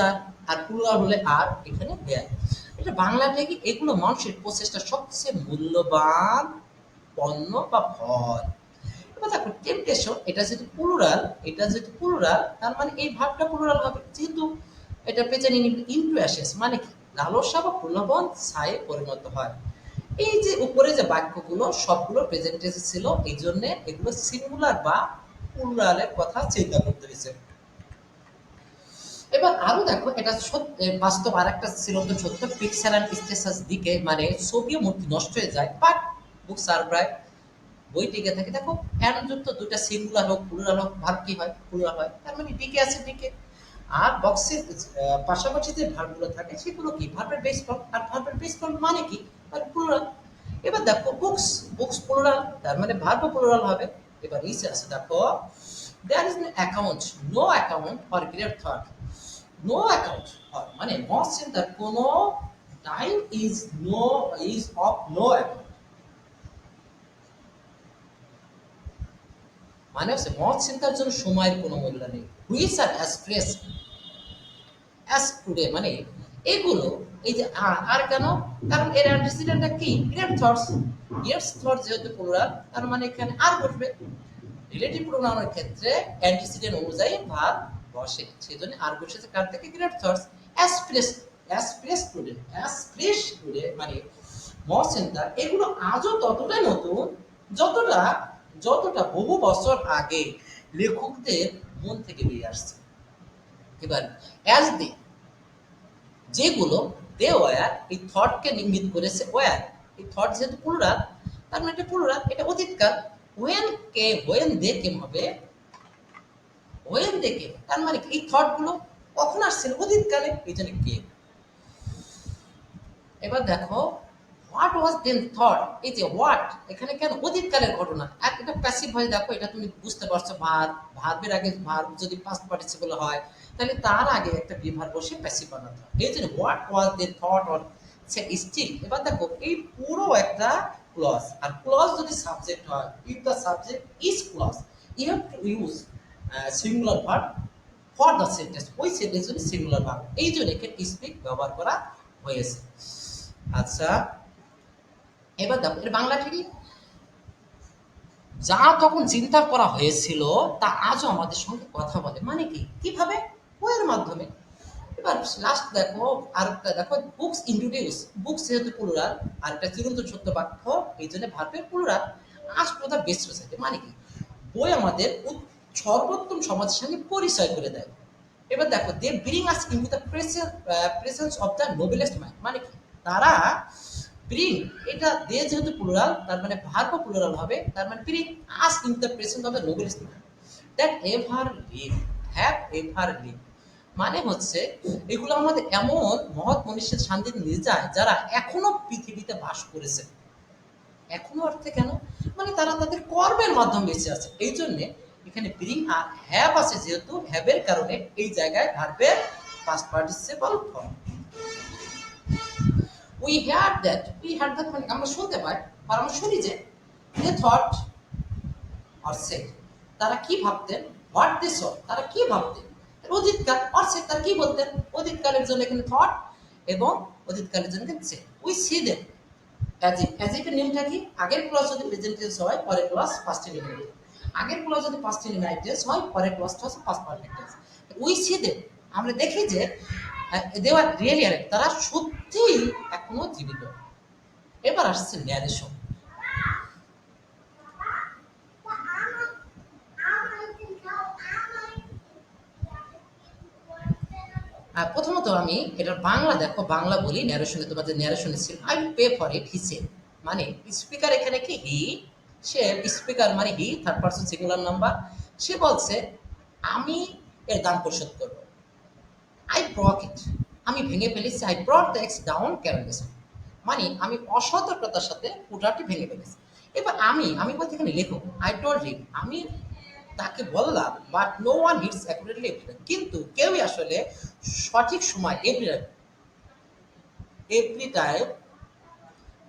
আর প্লুরাল হলে আর, এখানে দেয়ার। এটা বাংলাতে কি, এগুলো মানুষের প্রচেষ্টা সবচেয়ে মূল্যবান পণ্য বা ফল। এবার দেখো টেম্পটেশন, এটা যেহেতু প্লুরাল, এটা যেহেতু প্লুরাল তার মানে এই ভাবটা প্লুরাল হবে, যেহেতু এটা প্রেজেন্ট ইনটু অ্যাসেস মানে কি, লালসা বা প্রলোভন ছায়ে পরিণত হয়। এই যে উপরে যে বাক্যগুলো সবগুলো প্রেজেন্ট টেন্সে ছিল, এই জন্য এগুলো সিঙ্গুলার বা প্লুরালের কথা চিন্তা করতে হয়েছে। এবার আরো দেখো এটা বাস্তব আর একটা চিরন্তন সত্য, পিকচার অ্যান্ড স্টেটাস দিকে মানে ছবি ও মূর্তি নষ্ট হয়ে যায়, বাট বুক সারপ্রাইজ, বই টিকে থাকে। দেখো অ্যান যুক্ত দুইটা সিঙ্গুলার হোক প্লুরাল হোক, ভার্ব কি হয়, প্লুরাল হয়, তার মানে ডিকে আছে, ডিকে আর বক্সের পাশাপাশি যে ভার্বগুলো থাকে সেগুলো কি ভার্বের বেস ফর্ম, আর ভার্বের বেস ফর্ম মানে কি প্লুরাল। এবার দেখো বুকস, বুকস প্লুরাল, তার মানে ভার্ব প্লুরাল হবে। এবার নিচে আছে দেখো there is no account, no account for great thought, no account মানে মত চিন্তার কোনো time is no, is of no account, মানে হচ্ছে মত চিন্তার জন্য সময়ের কোনো মূল্য নেই। Which are as fresh as today, মানে এগুলো এই যে আর কেন, কারণ এর অ্যান্টিসিডেন্টটা কি গ্রেট থটস, গ্রেট থট যেহেতু প্লুরাল তার মানে এখানে আর বসবে। রিলেটিভ প্রোনাউনের ক্ষেত্রে অ্যান্টিসিডেন্ট অনুযায়ী ভার্ব বসে, সেজন্য আর বসেছে কার থেকে great thoughts. As fresh, as fresh today, as fresh today মানে মত চিন্তা এগুলো আজও ততটাই নতুন যতটা, যতটা বহু বছর আগে লেখকদের মন থেকে বেরিয়ে আসছে। এবার অ্যাজ দে, যেগুলো দে ওয়ার, এই থটকে ইঙ্গিত করেছে ওয়ার, এই থট যেহেতু প্লুরাল তার মানে এটা প্লুরাল, এটা অতীতকাল। ওয়েন কে, ওয়েন দে কেম হবে, ওয়েন দে কেম তার মানে এই থট গুলো কখন আসছিল অতীতকালে, এই জন্য কে। এবার দেখো হোয়াট ওয়াজ দেন থট, এই যে হোয়াট এখানে কেন অতীতকালের ঘটনা, আর এটা প্যাসিভ ভয়েস। দেখো এটা তুমি বুঝতে পারছো, ভার্ব, ভার্বের আগে ভার্ব যদি পাস্ট পার্টিসিপল হয় তাহলে তার আগে একটা বিভার বসে প্যাসিভ বানাতে হয়, এই জন্য what was then thought or say still. এবার দেখো এই পুরো একটা ক্লজ, আর ক্লজ যদি সাবজেক্ট হয়, if the subject is clause you have to use singular verb for the sentence, ওই সেন্টেন্স যদি সিঙ্গুলার ভার্ব, এই জন্য এখানে স্পিক ব্যবহার করা হয়েছে। আচ্ছা এবার দেখো এর বাংলা ঠিকই, যা তখন চিন্তা করা হয়েছিল তা আজও আমাদের সঙ্গে কথা বলে, মানে কি কিভাবে, বইয়ের মাধ্যমে। এবার লাস্ট দেখো আরেকটা দেখো বুকস ইন্ট্রোডিউস, বুকস যেহেতু প্লুরাল আর একটা চিরন্তন সত্য বাক্য, এই জন্য ভার্বের প্লুরাল। আজ টু দ্য বেস্ট সোসাইটি মানে কি বই আমাদের সর্বোত্তম সমাজের সঙ্গে পরিচয় করে দেয়। এবার দেখো they bring us into the presence of the noblest mind, মানে কি তারা ব্রিং, এটা দে যেহেতু প্লুরাল তার মানে ভার্ব প্লুরাল হবে, তার মানে bring us into the presence of the noblest mind that ever live, have ever live, মানে হচ্ছে এগুলো আমাদের এমন মহৎ মনীষীর সান্নিধ্যে নিয়ে যায় যারা এখনো পৃথিবীতে বাস করেছে। এখনো অর্থে কেন, মানে তারা তাদের কর্মের মাধ্যমে বেঁচে আছে, এই জন্যে এখানে ব্রিং আর হ্যাভ আছে, যেহেতু হ্যাভের কারণে এই জায়গায় ভার্বের past participle form. We had that, we had that মানে আমরা শুনতে পাই আর আমরা শুনি যে দে থট অর সেড, তারা কি ভাবতেন, হোয়াট দে স তারা কি ভাবতেন, অতীতকাল অর সেড তারা কি বলতেন, অতীতকালের জন্য এখানে থট এবং অতীতকালের জন্য সে। We see them as if, as if এর নিয়মটা কি, আগের ক্লজ যদি প্রেজেন্ট টেন্স হয় পরের ক্লজ পাস্ট ইনডিফিনিট, আগের ক্লজ যদি পাস্ট ইনডিফিনিট টেন্স হয় পরের ক্লজটা হচ্ছে past perfect tense. We see them আমরা দেখি যে দে আর রিয়েলি অ্যালাইভ, তারা সত্যিই এখনো জীবিত। এবার আসছে ন্যারেশন। প্রথমত আমি এটার বাংলা দেখো, বাংলা বলি ন্যারেশনে, তোমাদের ন্যারেশনে ছিল I pay for it he said, মানে স্পিকার এখানে কি হি, সে স্পিকার মানে he third person singular number, সে বলছে আমি এর দাম পরিশোধ করব। আই ব্রক ইট, আমি ভেঙে ফেলেছি, I brought the axe down careless, মানে আমি অসতর্কতার সাথে কুটারটি ভেঙে ফেলেছি। এবার আমি বলতে এখানে লেখো আই টোল্ড হিম, আমি তাকে বললাম, but no one hits accurately, কিন্তু কেউই আসলে সঠিক সময় এভরি টাইম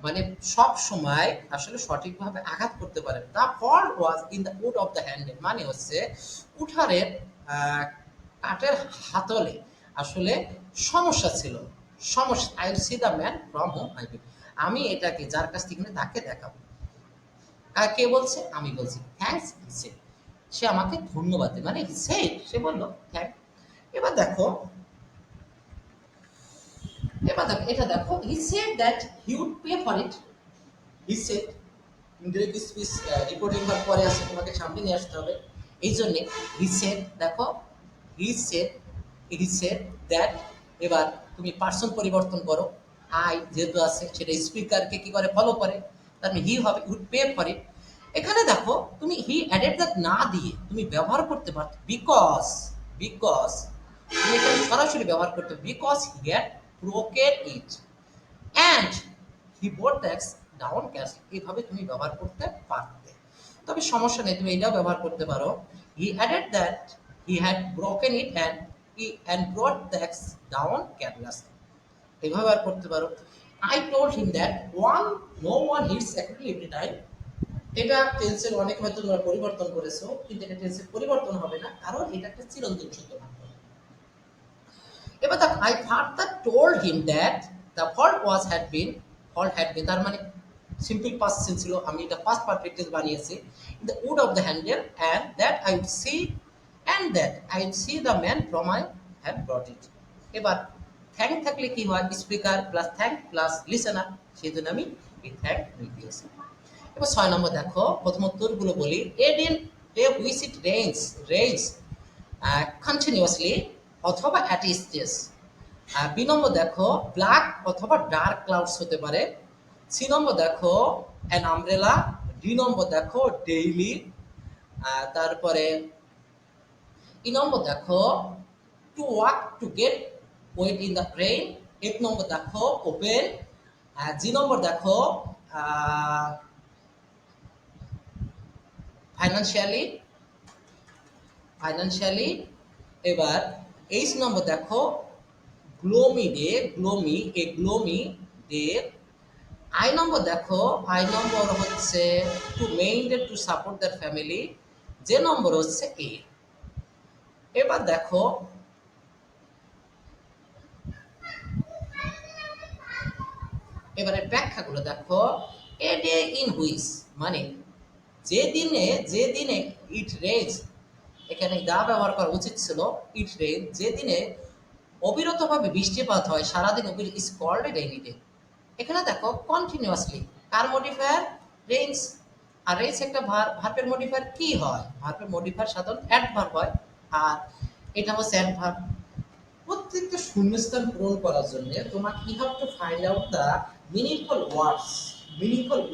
মানে সব সময় আসলে সঠিকভাবে আঘাত করতে পারে। The fault was in the wood of the handle, মানে হচ্ছে কুঠারের কাঠের হাতলে আসলে সমস্যা ছিল, সমস্যা। I will see the man from home I will, আমি এটাকে যার কাছ থেকে কিনে তাকে দেখাবো। আর কে বলছে, আমি বলছি থ্যাঙ্কস হি সেড, সে আমাকে ধন্যবাদ দেয়, মানে হি সেড সে বললো থ্যাঙ্ক। এবার দেখো, এবার দেখো এটা দেখো he said that he would pay for it, he said indirect speech reporting verb পরে আসে, তোমাকে সামনে নিয়ে আসতে হবে, এই জন্যে হি সেড দেখো he shed, he said that, এবার তুমি পার্সন পরিবর্তন করো, আই যেহেতু আছে সেটা স্পিকারকে কি করে ফলো করে, তার মানে হি হবে উড পে ফর ইট। এখানে দেখো তুমি হি অ্যাডেড দ্যাট না দিয়ে তুমি ব্যবহার করতে পারতো বিকজ, বিকজ তুমি এখানে সরাসরি ব্যবহার করতে because he had broken it and he boat that's down cash, এইভাবে তুমি ব্যবহার করতে পারতে। তবে সমস্যা নেই, তুমি এটাও ব্যবহার করতে পারো, he added that he had broken it and brought that's down careless, এইভাবে ব্যবহার করতে পারো। I told him that no one hits accurately every time, এটা টেন্সের অনেক হয়তো তোমরা পরিবর্তন করেছো, কিন্তু এটা টেন্সের পরিবর্তন হবে না, কারণ এটা একটা চিরন্তন সূত্র মাত্র। এবার দেখ, I further told him that the fault was had been, তার মানে সিম্পল পাস্ট টেন্স ছিল, আমি এটা পাস্ট পারফেক্ট টেন্স বানিয়েছি। The wood of the handle that I would see the man from I had brought it. এবার thank থাকলে কি হয়, speaker plus thank plus listener, সেই জন্য আমি এই থ্যাঙ্ক দিয়েছি। এবার 6 নম্বর দেখো, প্রথম উত্তরগুলো বলি। এ হুইচ ইট রেইনস কন্টিনিউয়াসলি অথবা অ্যাট এ স্টেজ। বি নম্বর দেখো, ব্ল্যাক অথবা ডার্ক ক্লাউডস হতে পারে। সি নম্বর দেখো, অ্যান আমব্রেলা। ডি নম্বর দেখো, ডেইলি। তারপরে ই নম্বর দেখো, to walk to get wait in the train. F number দেখো, ওপেন। জি নম্বর দেখো, ফাইন্যান্সিয়ালি। এবার এইচ নম্বর দেখো, গ্লোমি ডে। আই নম্বর দেখো, আই নম্বর হচ্ছে to maintain to support that family. যে নম্বর হচ্ছে এ। এবার দেখো, এবারে ব্যাখ্যাগুলো দেখো। এ ডে ইন হুইচ মানে যে দিনে ইট রেজ, এখানে দা ব্যবহার করা উচিত ছিল, ইট রেজ, যেদিনে অবিরতভাবে বৃষ্টিপাত হয় সারাদিন, is called a rainy day. এখানে দেখো কন্টিনিউয়াসলি কার মডিফায়ার, রেইনস। আর রেইনস একটা ভার্বের মডিফায়ার কি হয়, ভার্বের মডিফায়ার সাধারণত অ্যাডভার্ব হয়, আর এটা হচ্ছে অ্যাডভার্ব। প্রত্যেকটা শূন্যস্থান পূরণ করার জন্য তোমাকে you have to find out the meaningful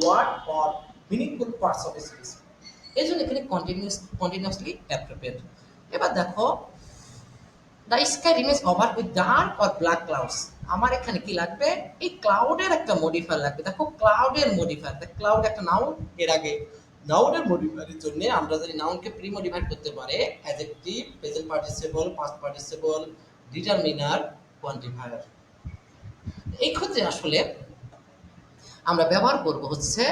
word or meaningful parts of speech. এই জন্য এখানে কন্টিনিউয়াসলি অ্যাপ্রোপ্রিয়েট। এবার দেখো, the sky remains over with dark or black clouds. আমার এখানে কি লাগবে, এই ক্লাউডের একটা মডিফায়ার লাগবে। দেখো ক্লাউডের মডিফায়ার, ক্লাউড একটা নাউন, এর আগে নাউনের মডিফায়ারের জন্য আমরা যদি নাউনকে প্রি মডিফাই করতে পারে adjective, present participle, past participle, determiner, quantifier. এই ক্ষেত্রে আসলে আমরা ব্যবহার করব হচ্ছে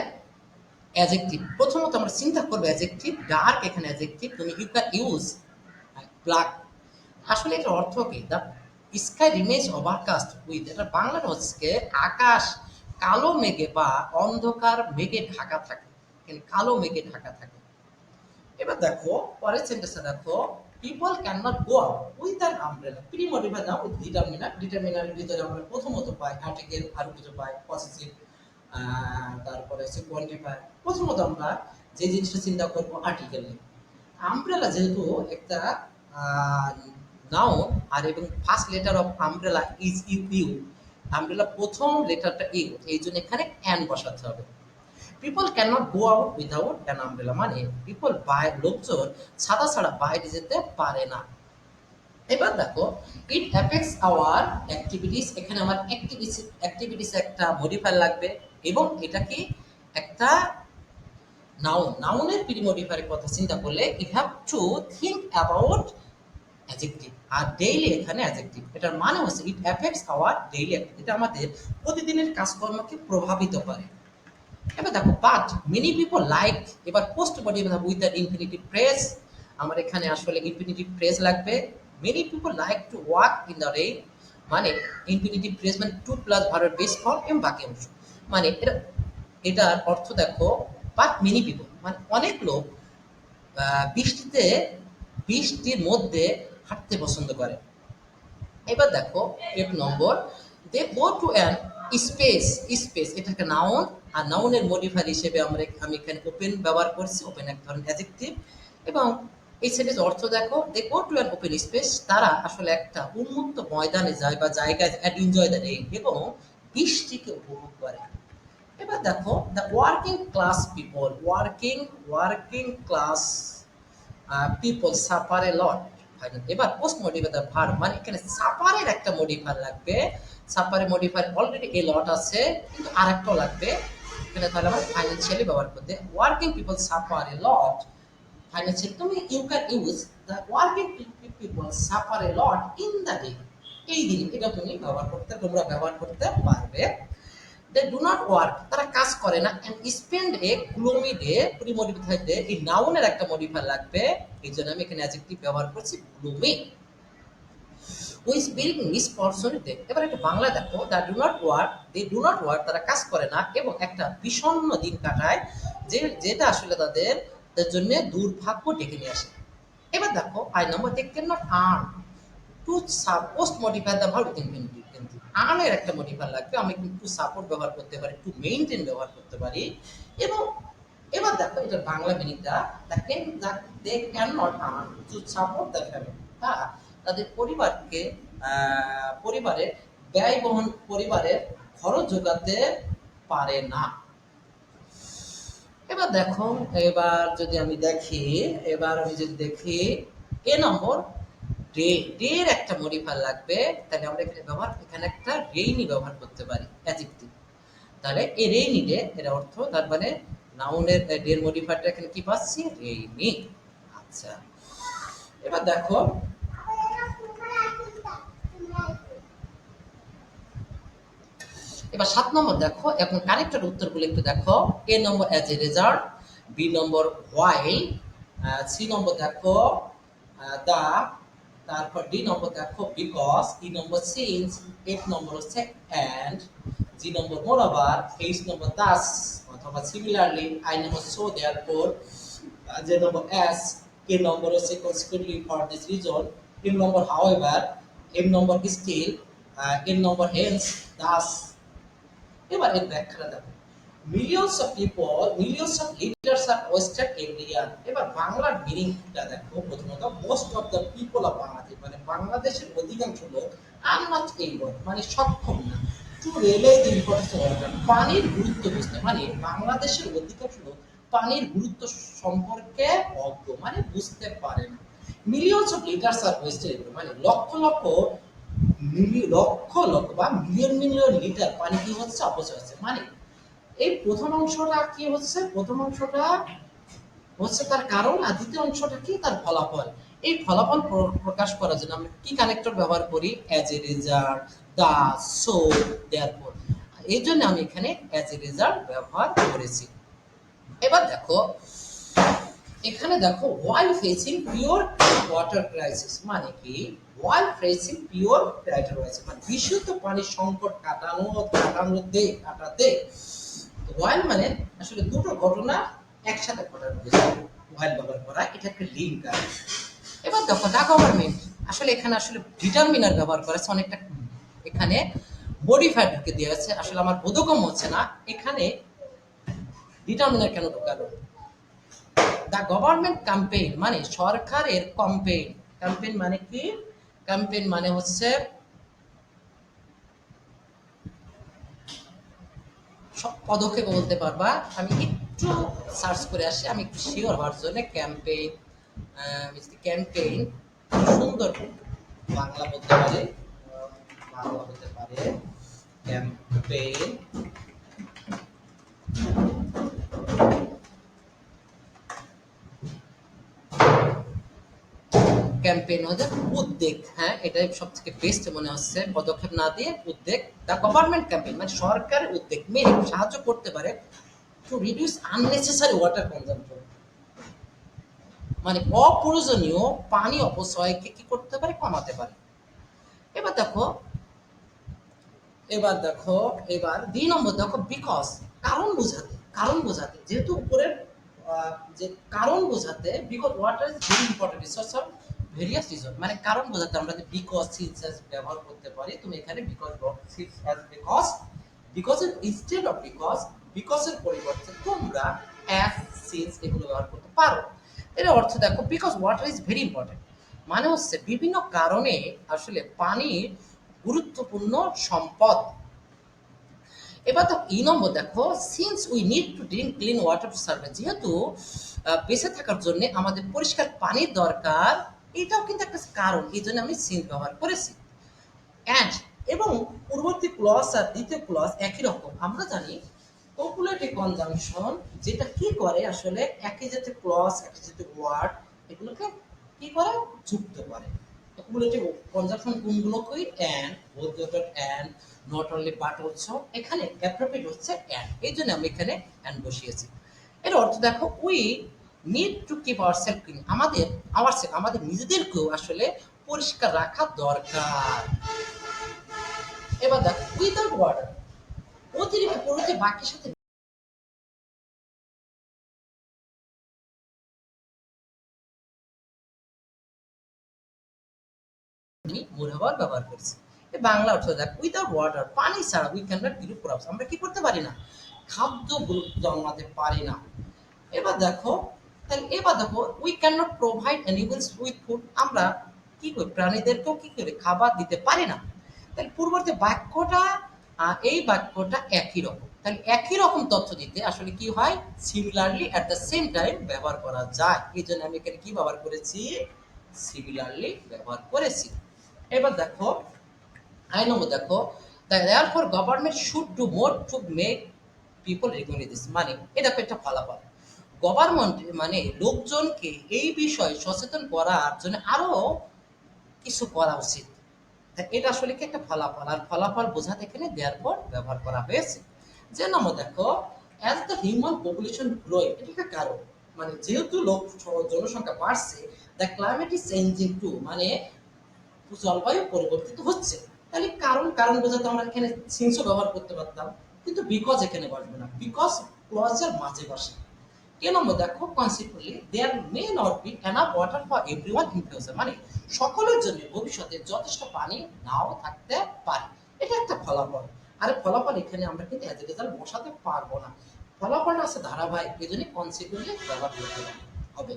অ্যাডজেক্টিভ। প্রথমত আমরা চিন্তা করবো অ্যাডজেক্টিভ, ডার্ক এখানে অ্যাডজেক্টিভ, তুমি ইউ ক্যান ইউজ ব্ল্যাক। আসলে এটার অর্থ কি, দ্য স্কাই রিমেজ ওভারকাস্ট উইথ, এটা বাংলাটা হচ্ছে আকাশ কালো মেঘে বা অন্ধকার মেঘে ঢাকা থাকে, এখানে কালো মেঘে ঢাকা থাকে। এবার দেখো পরের সেন্টেন্সটা দেখো, people can not go out with an umbrella. Pre modify দাও উইথ ডিটারমিনারের ভিতরে আমরা প্রথমত পাই আর্টিকেল, আর কিছু পাই পসেসিভ, তারপরে হচ্ছে কোয়ান্টিফায়ার। প্রথমত আমরা যে জিনিসটা চিন্তা করবো আর্টিকেল নিয়ে। আমব্রেলা যেহেতু একটা নাউন, আর এবং first letter of umbrella is U, umbrella প্রথম লেটারটা ইউ, এই জন্য এখানে অ্যান বসাতে হবে। People can not go out without an umbrella মানে পিপল লোকজন ছাতা ছাড়া বাইরে যেতে পারে না। এবার দেখো, ইট অ্যাফেক্টস আওয়ার অ্যাক্টিভিটিস, এখানে আমার অ্যাক্টিভিটিস একটা মডিফায়ার লাগবে, এবং এটা কি একটা নাউনের প্রি মডিফায়ারের কথা চিন্তা করলে you have to think about adjective, আর ডেইলি এখানে অ্যাডজেক্টিভ। এটার মানে হচ্ছে ইট অ্যাফেক্টস আওয়ার ডেইলি, এটা আমাদের প্রতিদিনের কাজকর্মকে প্রভাবিত করে। এবার দেখো, বাট মেনি পিপল লাইক, এবার post body with the infinitive phrase, আমার এখানে আসলে ইনফিনিটিভ ফ্রেজ লাগবে। Many people like to walk in the rain, মানে ইনফিনিটিভ ফ্রেজ মানে টু প্লাস ভার্বের বেস ফর্ম এবং বাকি অংশ, মানে এটার অর্থ দেখো, বাট মেনি পিপল মানে অনেক লোক বৃষ্টিতে বৃষ্টির মধ্যে হাঁটতে পছন্দ করে। এবার দেখো এক নম্বর, দে গো টু অ্যান স্পেস এটা একটা নাউন, আর নাউনের মডিফায়ার হিসেবে আমি এখানে ওপেন ব্যবহার করছি, ওপেন এক ধরনের অ্যাডজেক্টিভ। এবং এই সেন্টেন্সের অর্থ দেখো, they go to an open space, তারা আসলে একটা উন্মুক্ত ময়দানে যায় বা জায়গায় অ্যান্ড এনজয় দ্য রেইন, এবং বৃষ্টিকে উপভোগ করে। এবার দেখো, the working class people, working class people suffer a lot final. এবার পোস্ট মডিফাই দ্য ভার্ব মানে এখানে সাপারের একটা মডিফায়ার লাগবে। সাপারের মডিফায়ার অলরেডি এ লট আছে, কিন্তু আরেকটাও লাগবে এখানে, তাহলে আমরা ফাইন্যান্সিয়ালি ব্যবহার করতে। Working people suffer a lot, financially তুমি you can use the working people suffer a lot in the day, এই দিন এটা তুমি ব্যবহার করতে, তোমরা ব্যবহার করতে পারবে। দে ডু নট ওয়ার্ক, তারা কাজ করে না। And spend a gloomy day, pre modified day, এই নাউনের একটা মডিফায়ার লাগবে, এই জন্য আমি এখানে অ্যাডজেক্টিভ ব্যবহার করছি gloomy. Which billing miss person day, এবার একটু বাংলা দেখো, they do not work, they do not work, তারা কাজ করে না এবং একটা বিষণ্ণ দিন কাটায়, যেটা আসলে তাদের জন্য দুর্ভাগ্য ডেকে নিয়ে আসে। এবার দেখো I number, they can not earn to post modify the verb infinitive, কিন্তু আর্নের একটা মডিফায়ার লাগবে, আমি কিন্তু সাপোর্ট ব্যবহার করতে পারি, টু মেইনটেইন ব্যবহার করতে পারি। এবং এবার দেখো এটা বাংলা মিনিংটা, they can not earn to support the family, হ্যাঁ তাদের পরিবারকে পরিবারের ব্যয় বহন, পরিবারের খরচ যোগাতে পারে না। এবার দেখো, এবার যদি আমি দেখি, এ নম্বর ডে, ডে এর একটা মডিফায়ার লাগবে, তাহলে আমরা এখানে এখানে একটা রেইনি ব্যবহার করতে পারি অ্যাডজেক্টিভ। তাহলে এ রেইনি ডে এর অর্থ, তার মানে নাউনের ডে এর মডিফায়ারটা এখানে কি পাচ্ছি, রেইনি। আচ্ছা, এবার দেখো এবার 7 নম্বর দেখো, এখন কানেক্টেড উত্তরগুলো একটু দেখো। A number as a result, B number while, C number দেখো দা, তারপর ডি নম্বর দেখো because, E number since, F number হচ্ছে and, G number moreover, H number thus অথবা similarly, I number so therefore, J number as, K number হচ্ছে consequently for this reason, M number however, M number still, N number hence thus. এবার এর ব্যাখ্যাটা দেখো, millions of people, millions of litres are wasted every year. এবার বাংলার মিনিংটা দেখো, প্রথমত most of the people of Bangladesh, মানে বাংলাদেশের অধিকাংশ লোক আর নট এবল মানে সক্ষম না, to realize the importance of water, পানির গুরুত্ব বুঝতে, মানে বাংলাদেশের অধিকাংশ লোক পানির গুরুত্ব সম্পর্কে অজ্ঞ, মানে বুঝতে পারে না। Millions of litres are wasted, মানে লক্ষ লক্ষ লক্ষ লক্ষ বা মিলিয়ন মিলিয়ন লিটার পানি কি হচ্ছে, অপচয় হচ্ছে। মানে এই প্রথম অংশটা কি হচ্ছে, প্রথম অংশটা হচ্ছে তার কারণ, আর দ্বিতীয় অংশটা কি, তার ফলাফল। এই ফলাফল প্রকাশ করার জন্য আমরা কি কানেক্টর ব্যবহার করি, as a result, the, so, therefore. এই জন্য আমি এখানে অ্যাজ এ রেজাল্ট ব্যবহার করেছি। এবার দেখো এখানে দেখো, while facing pure water crisis মানে কি, while facing pure water crisis মানে বিশুদ্ধ পানির সংকট কাটাতে, while মানে আসলে দুটো ঘটনা একসাথে ঘটানো হয়েছে, while ব্যবহার করা, এটা একটা লিঙ্ক আছে। এবার দেখো দা গভর্নমেন্ট, আসলে এখানে আসলে ডিটারমিনার ব্যবহার করেছে অনেকটা, এখানে মডিফায়ার ঢুকে দিয়ে আছে, আসলে আমার বোধগম্য হচ্ছে না এখানে ডিটারমিনার কেন ঢোকালো। দ্য গভর্নমেন্ট ক্যাম্পেইন মানে সরকারের ক্যাম্পেইন, ক্যাম্পেইন মানে কি, ক্যাম্পেইন মানে হচ্ছে সব পদক্ষেপ বলতে পারবা, আমি একটু সার্চ করে আসি, আমি একটু শিওর হওয়ার জন্য। ক্যাম্পেইন, ক্যাম্পেইন সুন্দর বাংলা বলতে পারে, বাংলা হতে পারে ক্যাম্পেইন, ক্যাম্পেইন হচ্ছে উদ্যোগ, হ্যাঁ এটাই সব থেকে বেস্ট মনে হচ্ছে, পদক্ষেপ না দিয়ে উদ্যোগ। দ্য গভর্নমেন্ট ক্যাম্পেইন মানে সরকারের উদ্যোগ মেয়ে সাহায্য করতে পারে to reduce unnecessary water consumption, মানে অপ্রয়োজনীয় পানি অপচয়কে কি করতে পারে, কমাতে পারে। এবার দেখো এবার 2 নম্বর দেখো বিকজ, কারণ বোঝাতে, কারণ বোঝাতে, যেহেতু উপরের যে কারণ বোঝাতে, because water is very important resource of various reason, মানে কারণ বোঝাতে আমরা যে বিকজ সিন্স ব্যবহার করতে পারি, তুমি এখানে বিকজ এর ইনস্টেড অফ বিকজ এর পরিবর্তে তোমরা অ্যাজ, সিন্স এগুলো ব্যবহার করতে পারো। এর অর্থ দেখো, because water is very important মানে হচ্ছে বিভিন্ন কারণে আসলে পানি গুরুত্বপূর্ণ সম্পদ। এবার তো ই নম্বর দেখো, since we need to drink clean water to survive, যেহেতু বেঁচে থাকার জন্য আমাদের পরিষ্কার পানির দরকার, এটাও কিন্তু একটা কারণ, এই জন্য আমি সিন্স ব্যবহার করেছি। অ্যান্ড এবং পূর্ববর্তী ক্লজ আর দ্বিতীয় ক্লজ একই রকম। আমরা জানি কপুলেটিভ কনজাংশন যেটা কি করে আসলে একই জাতীয় ক্লজ একই জাতীয় ওয়ার্ড এগুলোকে কি করে যুক্ত করে। কপুলেটিভ কনজাংশন কোনগুলোকে and both and not only but also, এখানে অ্যাপ্রোপ্রিয়েট হচ্ছে অ্যান্ড, এই জন্য আমি এখানে অ্যান্ড বসিয়েছি। এর অর্থ দেখো we need to keep our self clean, আমাদের নিজেদেরকেও আসলে পরিষ্কার রাখা দরকার। এবার দেখো উইদাউট ওয়াটার, অতিরিক্ত পড়তে বাক্যের সাথে আমি মোরহাবার ব্যবহার করছি। এই বাংলা অর্থ দেখ উইদাউট ওয়াটার, পানি ছাড়া we can not grow crops, আমরা কি করতে পারি না, খাদ্য জন্মাতে পারি না। এবার দেখো, তাহলে এবার দেখো we can not provide animals with food, আমরা কি করি প্রাণীদেরকেও কি করে খাবার দিতে পারি না। তাহলে পূর্ববর্তী বাক্যটা এই বাক্যটা একই রকম, তাহলে একই রকম তথ্য দিতে আসলে কি হয়, similarly at the same time ব্যবহার করা যায়, এই জন্য আমি এখানে কি ব্যবহার করেছি, সিমিলারলি ব্যবহার করেছি। এবার দেখো আই নম্বর দেখো, therefore government should do more to make people recognise this, মানে এ দেখো একটা ফলাফল, গভর্নমেন্ট মানে লোকজনকে এই বিষয়ে সচেতন করার জন্য আরো কিছু করা উচিত। এটা আসলে কি একটা ফলাফল, আর ফলাফল বোঝাতে এখানে therefore ব্যবহার করা হয়েছে। যে নম্বর দেখো, as the human population growing, এটা একটা কারণ, মানে যেহেতু জনসংখ্যা বাড়ছে, the climate is changing too, মানে জলবায়ু পরিবর্তিত হচ্ছে। তাহলে কারণ কারণ বোঝাতে আমরা এখানে সিন্সও ব্যবহার করতে পারতাম, কিন্তু বিকজ এখানে বসবে না, বিকজ ক্লজের মাঝে বসে। কে নম্বর দেখো, consequently there may not be enough water for everyone in future, মানে সকলের জন্য ভবিষ্যতে যথেষ্ট পানি নাও থাকতে পারে, এটা একটা ফলাফল। আর ফলাফল এখানে আমরা কিন্তু অ্যাজ এ রেজাল্ট বসাতে পারবো না, ফলাফলটা আছে ধারাবাহিক, এই জন্য কনসিকুয়েন্টলি ব্যবহার করতে হবে।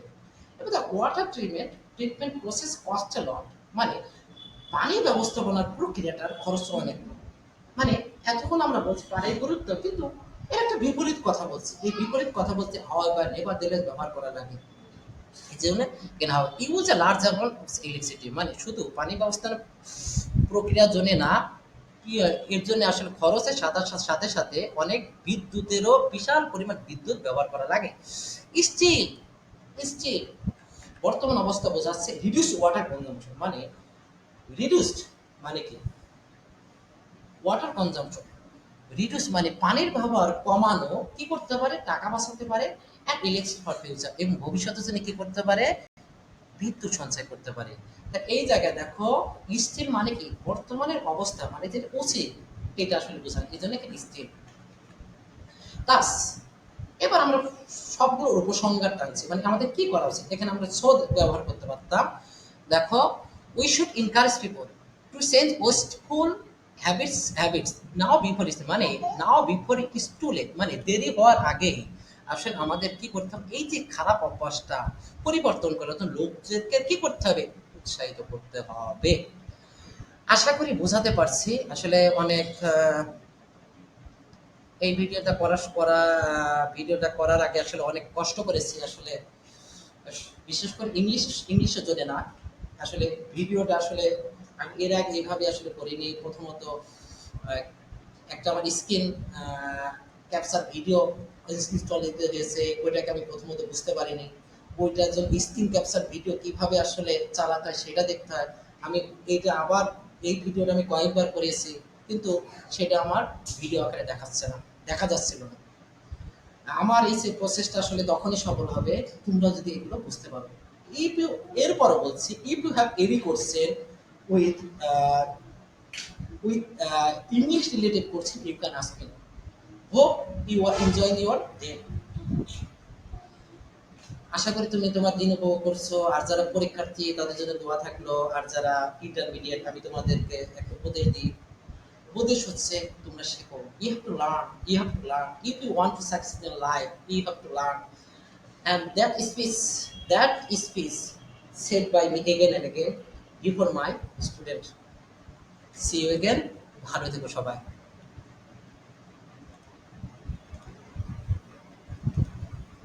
এবার ওয়াটার ট্রিটমেন্ট প্রসেস কস্ট এ লট, মানে পানি ব্যবস্থাপনার প্রক্রিয়াটার খরচ অনেক। মানে এতক্ষণ আমরা বলছি পানির গুরুত্ব, কিন্তু এর একটা বিপরীত কথা বলছি, এই বিপরীত কথা বলতে হাওয়াই বা নেভার দিলে ব্যবহার করা লাগে। এই জন্য কেন হয় use a large amount of electricity, মানে শুধু পানি ব্যবস্থাপনা প্রক্রিয়ার জন্য না, কি হয়, এর জন্য আসলে খরচের সাথে সাথে সাথে অনেক বিদ্যুতেরও বিশাল পরিমাণ বিদ্যুৎ ব্যবহার করা লাগে। স্টিল স্টিল বর্তমান অবস্থা বোঝাচ্ছে রিডিউস ওয়াটার কনজাম্পশন, মানে রিডিউসড মানে কি, ওয়াটার কনজাম্পশন রিডিউস মানে পানির ব্যবহার কমানো, কি করতে পারে, টাকা বাঁচাতে পারে, অ্যান্ড ইলেকট্রিক ফর ফিউচার, এবং ভবিষ্যতের জন্য কি করতে পারে, বিদ্যুৎ সঞ্চয় করতে পারে। তা এই জায়গায় দেখো স্টিল মানে কি, বর্তমানের অবস্থা মানে যেটা উচিত, এটা আসলে বোঝায়, এই জন্য স্টিল। তাস এবার আমরা সবগুলো উপসংহার টানছি, মানে আমাদের কি করা উচিত, এখানে আমরা সোদ ব্যবহার করতে পারতাম। দেখো we should encourage people to change wasteful habits now before is, মানে now before it is too late, মানে দেরি হওয়ার আগেই আসলে আমাদের কি করতে হবে, এই যে খারাপ অভ্যাসটা পরিবর্তন করার জন্য লোকদেরকে কি করতে হবে, উৎসাহিত করতে হবে। আশা করি বোঝাতে পারছি। আসলে অনেক এই ভিডিওটা করার আগে আসলে অনেক কষ্ট করেছি আসলে, বিশেষ করে ইংলিশের জন্য না, আসলে ভিডিওটা আসলে আমি এর আগে এভাবে আসলে করিনি। প্রথমত আহ, একটা আমার স্ক্রিন ক্যাপচার ভিডিও ইনস্টল দিতে হয়েছে, ওইটাকে আমি প্রথমত বুঝতে পারিনি। ওইটার জন্য স্ক্রিন ক্যাপচার ভিডিও কিভাবে আসলে চালাতে হয় সেটা দেখতে হয়। আমি এইটা আবার এই ভিডিওটা আমি কয়েকবার করেছি, কিন্তু সেটা আমার ভিডিও আকারে দেখা যাচ্ছিল না। আমার এই যে প্রসেসটা আসলে তখনই সফল হবে তোমরা যদি এগুলো বুঝতে পারো। ইফ ইউ এরপরও বলছি, if you have any question with English related question you can ask me. Hope you are enjoying your day. আশা করি তুমি তোমার দিন উপভোগ করছো, আর যারা পরীক্ষার্থী তাদের জন্য দোয়া থাকলো, আর যারা ইন্টারমিডিয়েট আমি তোমাদেরকে একটা উপদেশ দিই, উপদেশ হচ্ছে তোমরা শেখো, you have to learn, if you want to success in life you have to learn. And that speech said by me again and again before my student. See you again. ভালো থেকো সবাই।